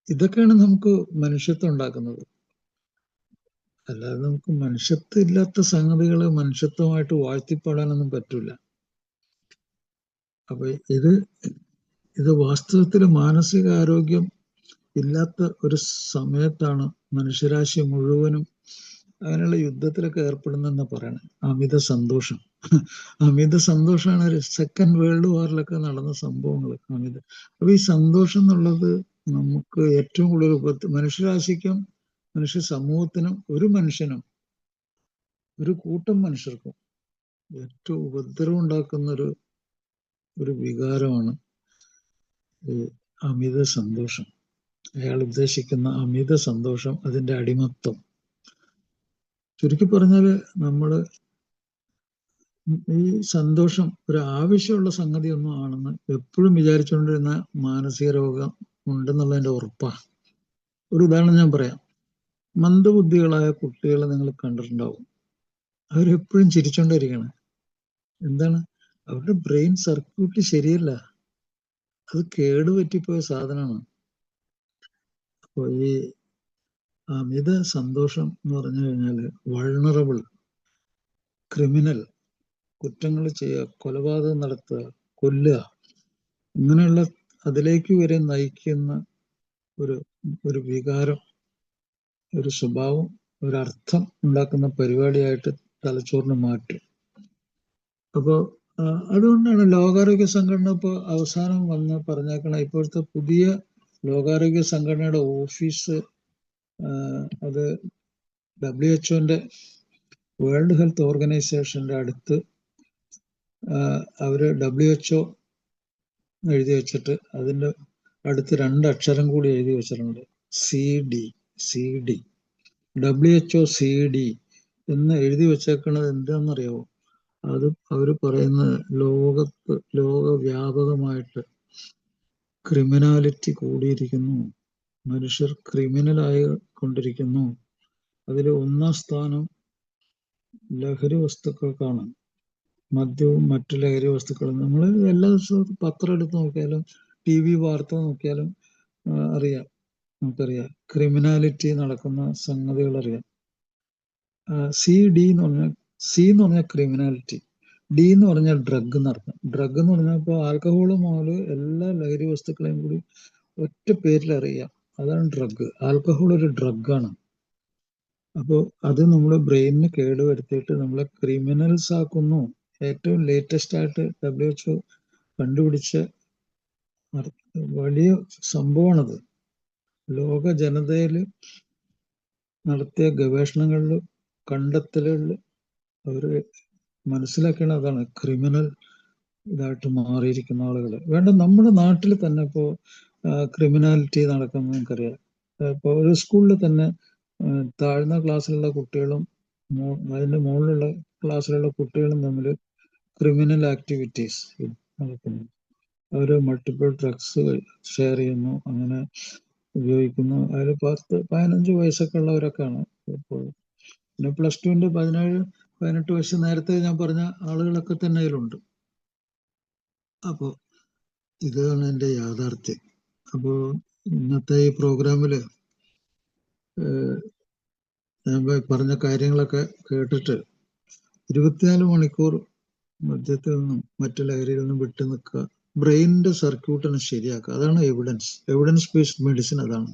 ഇതൊക്കെയാണ് നമുക്ക് മനുഷ്യത്വം ഉണ്ടാക്കുന്നത്. അല്ലാതെ നമുക്ക് മനുഷ്യത്വം ഇല്ലാത്ത സംഗതികള് മനുഷ്യത്വമായിട്ട് വാഴ്ത്തിപ്പാടാനൊന്നും പറ്റൂല. അപ്പൊ ഇത് വാസ്തവത്തിൽ മാനസികാരോഗ്യം ഇല്ലാത്ത ഒരു സമയത്താണ് മനുഷ്യരാശി മുഴുവനും അങ്ങനെയുള്ള യുദ്ധത്തിലൊക്കെ ഏർപ്പെടുന്നെന്ന് പറയണേ. അമിത സന്തോഷമാണ് ഒരു സെക്കൻഡ് വേൾഡ് വാറിലൊക്കെ നടന്ന സംഭവങ്ങൾ. അപ്പൊ ഈ സന്തോഷം എന്നുള്ളത് നമുക്ക് ഏറ്റവും കൂടുതൽ മനുഷ്യരാശിക്കും മനുഷ്യ സമൂഹത്തിനും ഒരു മനുഷ്യനും ഒരു കൂട്ടം മനുഷ്യർക്കും ഏറ്റവും ഉപദ്രവം ഉണ്ടാക്കുന്ന ഒരു വികാരമാണ് ഈ അമിത സന്തോഷം. അയാൾ ഉദ്ദേശിക്കുന്ന അമിത സന്തോഷം, അതിന്റെ അടിമത്വം. ചുരുക്കി പറഞ്ഞാല് നമ്മള് ഈ സന്തോഷം ഒരു ആവശ്യമുള്ള സംഗതിയൊന്നും ആണെന്ന് എപ്പോഴും വിചാരിച്ചുകൊണ്ടിരുന്ന മാനസിക രോഗം ഉണ്ടെന്നുള്ളതിന്റെ ഉറപ്പാണ്. ഒരു ഉദാഹരണം ഞാൻ പറയാം. മന്ദബുദ്ധികളായ കുട്ടികളെ നിങ്ങൾ കണ്ടിട്ടുണ്ടാവും. അവരെപ്പോഴും ചിരിച്ചോണ്ടിരിക്കണം. എന്താണ്? അവരുടെ ബ്രെയിൻ സർക്യൂട്ട് ശരിയല്ല, അത് കേടുപറ്റിപ്പോയ സാധനമാണ്. അപ്പൊ ഈ അമിത സന്തോഷം എന്ന് പറഞ്ഞു കഴിഞ്ഞാല് വൾണറബിൾ, ക്രിമിനൽ, കുറ്റങ്ങൾ ചെയ്യുക, കൊലപാതകം നടത്തുക, കൊല്ലുക, ഇങ്ങനെയുള്ള അതിലേക്ക് വരെ നയിക്കുന്ന ഒരു വികാരം, ഒരു സ്വഭാവം, ഒരർത്ഥം ഉണ്ടാക്കുന്ന പരിപാടിയായിട്ട് തലച്ചോറിന് മാറ്റും. അപ്പോൾ അതുകൊണ്ടാണ് ലോകാരോഗ്യ സംഘടന ഇപ്പോൾ അവസാനം വന്ന് പറഞ്ഞേക്കണ ഇപ്പോഴത്തെ പുതിയ ലോകാരോഗ്യ സംഘടനയുടെ ഓഫീസ്, അത് WHO വേൾഡ് ഹെൽത്ത് ഓർഗനൈസേഷന്റെ അടുത്ത് അവര് WHO എഴുതി വെച്ചിട്ട് അതിൻ്റെ അടുത്ത് 2 അക്ഷരം കൂടി എഴുതി വെച്ചിട്ടുണ്ട്. CD. WHO CD എന്ന് എഴുതി വെച്ചേക്കണത് എന്താണെന്നറിയാവോ? അത് അവര് പറയുന്നത് ലോകവ്യാപകമായിട്ട് ക്രിമിനാലിറ്റി കൂടിയിരിക്കുന്നു, മനുഷ്യർ ക്രിമിനലായി കൊണ്ടിരിക്കുന്നു. അതിൽ ഒന്നാം സ്ഥാനം ലഹരി വസ്തുക്കൾക്കാണ്. മദ്യവും മറ്റു ലഹരി വസ്തുക്കളും. നമ്മൾ എല്ലാ ദിവസവും പത്രം എടുത്ത് നോക്കിയാലും TV വാർത്ത നോക്കിയാലും നമുക്കറിയാം ക്രിമിനാലിറ്റി നടക്കുന്ന സംഗതികൾ അറിയാം. C എന്ന് പറഞ്ഞാൽ ക്രിമിനാലിറ്റി, D എന്ന് പറഞ്ഞാൽ ഡ്രഗ് എന്നർത്ഥം. ഡ്രഗ് എന്ന് പറഞ്ഞാൽ ഇപ്പോൾ ആൽക്കഹോൾ മുതൽ എല്ലാ ലഹരി വസ്തുക്കളെയും കൂടി ഒറ്റ പേരിൽ അറിയാം. അതാണ് ഡ്രഗ്. ആൽക്കഹോൾ ഒരു ഡ്രഗാണ്. അപ്പോൾ അത് നമ്മുടെ ബ്രെയിനിന് കേടുവരുത്തിയിട്ട് നമ്മളെ ക്രിമിനൽസ് ആക്കുന്നു. ഏറ്റവും ലേറ്റസ്റ്റ് ആയിട്ട് WHO കണ്ടുപിടിച്ച വലിയ സംഭവമാണത്. ലോക ജനതയിൽ നടത്തിയ ഗവേഷണങ്ങളിൽ കണ്ടെത്തലുകളിൽ അവർ മനസ്സിലാക്കണ അതാണ് ക്രിമിനൽ ഇതായിട്ട് മാറിയിരിക്കുന്ന ആളുകൾ. വേണ്ട, നമ്മുടെ നാട്ടിൽ തന്നെ ഇപ്പോൾ ക്രിമിനാലിറ്റി നടക്കുന്നത് നമുക്കറിയാം. ഇപ്പോൾ ഒരു സ്കൂളിൽ തന്നെ താഴ്ന്ന ക്ലാസ്സിലുള്ള കുട്ടികളും അതിൻ്റെ മുകളിലുള്ള ക്ലാസ്സിലുള്ള കുട്ടികളും തമ്മിൽ ക്രിമിനൽ ആക്ടിവിറ്റീസ് നടക്കുന്നു. അവർ മൾട്ടിപ്പിൾ ഡ്രഗ്സ് ഷെയർ ചെയ്യുന്നു, അങ്ങനെ ഉപയോഗിക്കുന്നു. അതിൽ 10-15 വയസ്സൊക്കെ ഉള്ളവരൊക്കെയാണ് ഇപ്പോൾ. പിന്നെ +2-ന്റെ 17-18 വയസ്സ് നേരത്തെ ഞാൻ പറഞ്ഞ ആളുകളൊക്കെ തന്നെ അതിലുണ്ട്. അപ്പോൾ ഇതാണ് എൻ്റെ യാഥാർത്ഥ്യം. അപ്പോൾ ഇന്നത്തെ ഈ പ്രോഗ്രാമിൽ ഞാൻ പറഞ്ഞ കാര്യങ്ങളൊക്കെ കേട്ടിട്ട് 24 മണിക്കൂർ മദ്യത്തിൽ നിന്നും മറ്റു ലഹരിയിൽ നിന്നും വിട്ടു നിൽക്കുക, ബ്രെയിനിന്റെ സർക്യൂട്ടിനെ ശരിയാക്കുക. അതാണ് എവിഡൻസ് ബേസ്ഡ് മെഡിസിൻ. അതാണ്.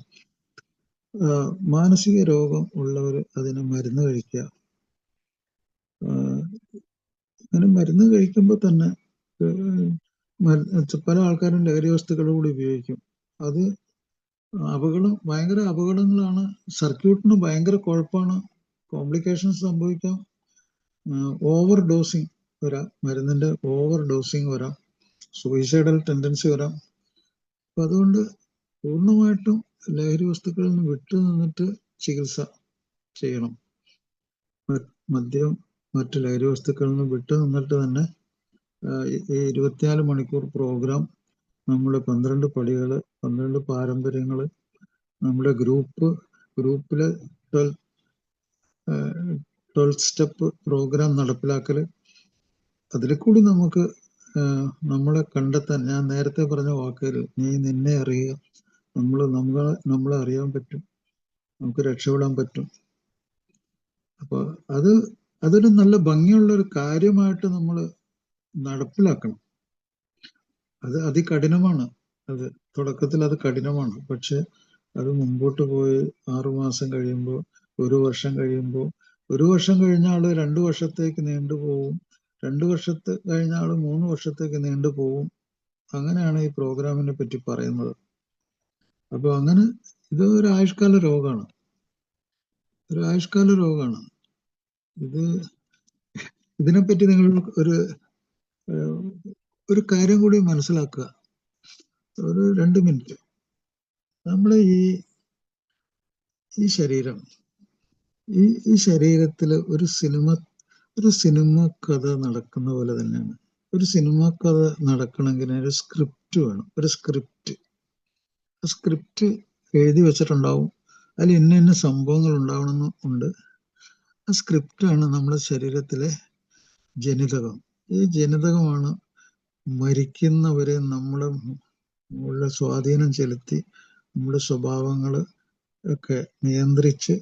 മാനസിക രോഗം ഉള്ളവർ അതിന് മരുന്ന് കഴിക്കുക. അങ്ങനെ മരുന്ന് കഴിക്കുമ്പോൾ തന്നെ പല ആൾക്കാരും ലഹരി വസ്തുക്കൾ കൂടി ഉപയോഗിക്കും. അത് ഭയങ്കര അപകടങ്ങളാണ്. സർക്യൂട്ടിന് ഭയങ്കര കുഴപ്പമാണ്. കോംപ്ലിക്കേഷൻസ് സംഭവിക്കാം. ഓവർ ഡോസിങ് വരാം, മരുന്നിന്റെ ഓവർ ഡോസിങ് വരാം, സൂയിസൈഡൽ ടെൻഡൻസി വരാം. അപ്പൊ അതുകൊണ്ട് പൂർണ്ണമായിട്ടും ലഹരി വസ്തുക്കളിൽ നിന്ന് വിട്ടു നിന്നിട്ട് ചികിത്സ ചെയ്യണം. മദ്യം മറ്റു ലഹരി വസ്തുക്കളിൽ നിന്ന് വിട്ടു നിന്നിട്ട് തന്നെ ഈ 24 മണിക്കൂർ പ്രോഗ്രാം, നമ്മുടെ 12 പടികൾ, 12 പാരമ്പര്യങ്ങൾ, നമ്മുടെ ഗ്രൂപ്പില് 12 സ്റ്റെപ്പ് പ്രോഗ്രാം നടപ്പിലാക്കൽ, അതിൽ കൂടി നമുക്ക് നമ്മളെ കണ്ടെത്താൻ, ഞാൻ നേരത്തെ പറഞ്ഞ വാക്കുകൾ, നീ നിന്നെ അറിയുക, നമ്മളെ അറിയാൻ പറ്റും, നമുക്ക് രക്ഷപ്പെടാൻ പറ്റും. അപ്പൊ അതൊരു നല്ല ഭംഗിയുള്ള ഒരു കാര്യമായിട്ട് നമ്മൾ നടപ്പിലാക്കണം. അത് അതികഠിനമാണ്. തുടക്കത്തിൽ അത് കഠിനമാണ്. പക്ഷെ അത് മുമ്പോട്ട് പോയി 6 മാസം കഴിയുമ്പോൾ, 1 വർഷം കഴിയുമ്പോൾ, 1 വർഷം കഴിഞ്ഞ ആള് 2 വർഷത്തേക്ക് നീണ്ടുപോകും, 2 വർഷത്തെ കഴിഞ്ഞ ആള് 3 വർഷത്തേക്ക് നീണ്ടുപോകും. അങ്ങനെയാണ് ഈ പ്രോഗ്രാമിനെ പറ്റി പറയുന്നത്. അപ്പൊ അങ്ങനെ ഇത് ഒരു ആയുഷ്കാല രോഗമാണ്. ഇതിനെപ്പറ്റി നിങ്ങൾ ഒരു കാര്യം കൂടി മനസ്സിലാക്കുക. ഒരു 2 മിനിറ്റ്. നമ്മളെ ഈ ശരീരം, ഈ ശരീരത്തിൽ ഒരു സിനിമ കഥ നടക്കുന്ന പോലെ തന്നെയാണ്. ഒരു സിനിമ കഥ നടക്കണമെങ്കിൽ ഒരു സ്ക്രിപ്റ്റ് വേണം. ഒരു സ്ക്രിപ്റ്റ് എഴുതി വെച്ചിട്ടുണ്ടാവും. അതിൽ ഇന്ന സംഭവങ്ങൾ ഉണ്ടാവണമെന്നുണ്ട്. ആ സ്ക്രിപ്റ്റാണ് നമ്മുടെ ശരീരത്തിലെ ജനിതകം. ഈ ജനിതകമാണ് മരിക്കുന്നവരെ നമ്മുടെ മുകളിൽ സ്വാധീനം ചെലുത്തി നമ്മുടെ സ്വഭാവങ്ങൾ ഒക്കെ നിയന്ത്രിച്ച്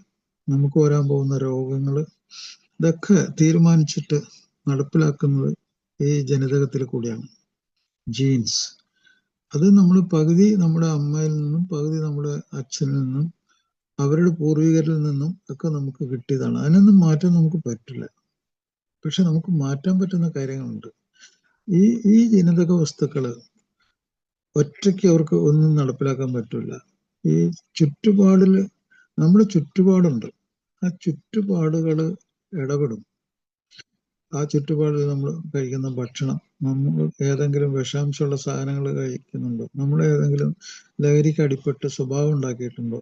നമുക്ക് വരാൻ പോകുന്ന രോഗങ്ങൾ ഇതൊക്കെ തീരുമാനിച്ചിട്ട് നടപ്പിലാക്കുന്നത് ഈ ജനിതകത്തിൽ കൂടിയാണ്. ജീൻസ്. അത് നമ്മൾ പകുതി നമ്മുടെ അമ്മയിൽ നിന്നും പകുതി നമ്മുടെ അച്ഛനിൽ നിന്നും അവരുടെ പൂർവികരിൽ നിന്നും ഒക്കെ നമുക്ക് കിട്ടിയതാണ്. അതിനൊന്നും മാറ്റാൻ നമുക്ക് പറ്റില്ല. പക്ഷെ നമുക്ക് മാറ്റാൻ പറ്റുന്ന കാര്യങ്ങളുണ്ട്. ഈ ജനിതക വസ്തുക്കള് ഒറ്റയ്ക്ക് അവർക്ക് ഒന്നും നടപ്പിലാക്കാൻ പറ്റില്ല. ഈ നമ്മുടെ ചുറ്റുപാടുണ്ട്. ആ ചുറ്റുപാടുകൾ ഇടപെടും. ആ ചുറ്റുപാടിൽ നമ്മൾ കഴിക്കുന്ന ഭക്ഷണം, നമ്മൾ ഏതെങ്കിലും വിഷാംശമുള്ള സാധനങ്ങൾ കഴിക്കുന്നുണ്ടോ, നമ്മൾ ഏതെങ്കിലും ലഹരിക്ക് അടിപ്പെട്ട് സ്വഭാവം ഉണ്ടാക്കിയിട്ടുണ്ടോ,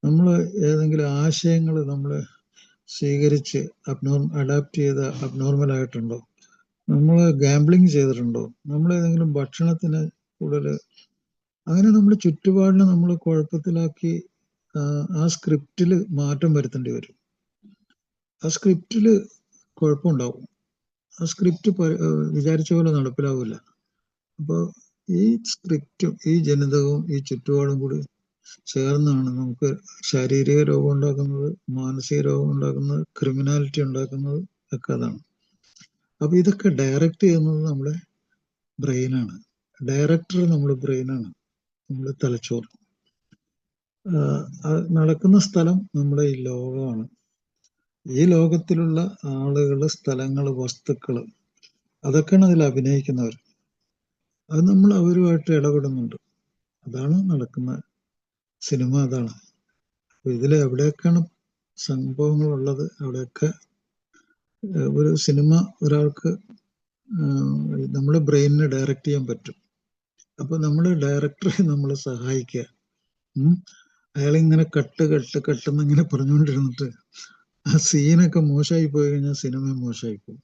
നമ്മൾ ഏതെങ്കിലും ആശയങ്ങൾ നമ്മൾ സ്വീകരിച്ച് അഡാപ്റ്റ് ചെയ്ത് അബ്നോർമൽ ആയിട്ടുണ്ടോ? നമ്മൾ ഗാംബ്ലിങ് ചെയ്തിട്ടുണ്ടോ? നമ്മൾ ഏതെങ്കിലും ഭക്ഷണത്തിന് കൂടുതൽ അങ്ങനെ നമ്മുടെ ചുറ്റുപാടിനെ നമ്മൾ കുഴപ്പത്തിലാക്കി ആ സ്ക്രിപ്റ്റിൽ മാറ്റം വരുത്തേണ്ടി വരും. ആ സ്ക്രിപ്റ്റിൽ കുഴപ്പമുണ്ടാവും. ആ സ്ക്രിപ്റ്റ് വിചാരിച്ച പോലെ നടപ്പിലാവില്ല. അപ്പോൾ ഈ സ്ക്രിപ്റ്റും ഈ ജനിതകവും ഈ ചുറ്റുപാടും കൂടി ചേർന്നാണ് നമുക്ക് ശാരീരിക രോഗം ഉണ്ടാക്കുന്നത്, മാനസിക രോഗം ഉണ്ടാക്കുന്നത്, ക്രിമിനാലിറ്റി ഉണ്ടാക്കുന്നത് ഒക്കെ അതാണ്. അപ്പൊ ഇതൊക്കെ ഡയറക്റ്റ് ചെയ്യുന്നത് നമ്മുടെ ബ്രെയിനാണ്. ഡയറക്ടർ നമ്മുടെ ബ്രെയിനാണ്, നമ്മുടെ തലച്ചോറ്. നടക്കുന്ന സ്ഥലം നമ്മുടെ ഈ ലോകമാണ്. ഈ ലോകത്തിലുള്ള ആളുകള്, സ്ഥലങ്ങള്, വസ്തുക്കള്, അതൊക്കെയാണ് അതിൽ അഭിനയിക്കുന്നവർ. അത് നമ്മൾ അവരുമായിട്ട് ഇടപെടുന്നുണ്ട്. അതാണ് നടക്കുന്ന സിനിമ. അതാണ് ഇതിൽ എവിടെയൊക്കെയാണ് സംഭവങ്ങളുള്ളത്, അവിടെയൊക്കെ ഒരു സിനിമ ഒരാൾക്ക് നമ്മുടെ ബ്രെയിനിനെ ഡയറക്റ്റ് ചെയ്യാൻ പറ്റും. അപ്പൊ നമ്മുടെ ഡയറക്ടറെ നമ്മൾ സഹായിക്കുക. അയാളിങ്ങനെ കട്ടെന്ന് ഇങ്ങനെ പറഞ്ഞുകൊണ്ടിരുന്നിട്ട് ആ സീനൊക്കെ മോശമായി പോയി കഴിഞ്ഞാൽ സിനിമ മോശമായി പോകും.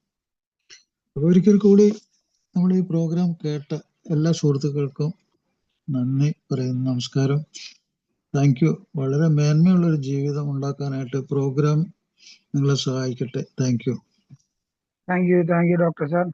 അപ്പൊ ഒരിക്കൽ കൂടി നമ്മൾ ഈ പ്രോഗ്രാം കേട്ട എല്ലാ സുഹൃത്തുക്കൾക്കും നന്ദി പറയുന്നു. നമസ്കാരം. Thank you. വളരെ മേന്മയുള്ളൊരു ജീവിതം ഉണ്ടാക്കാനായിട്ട് പ്രോഗ്രാം നിങ്ങളെ സഹായിക്കട്ടെ. Thank you. Thank you doctor sir.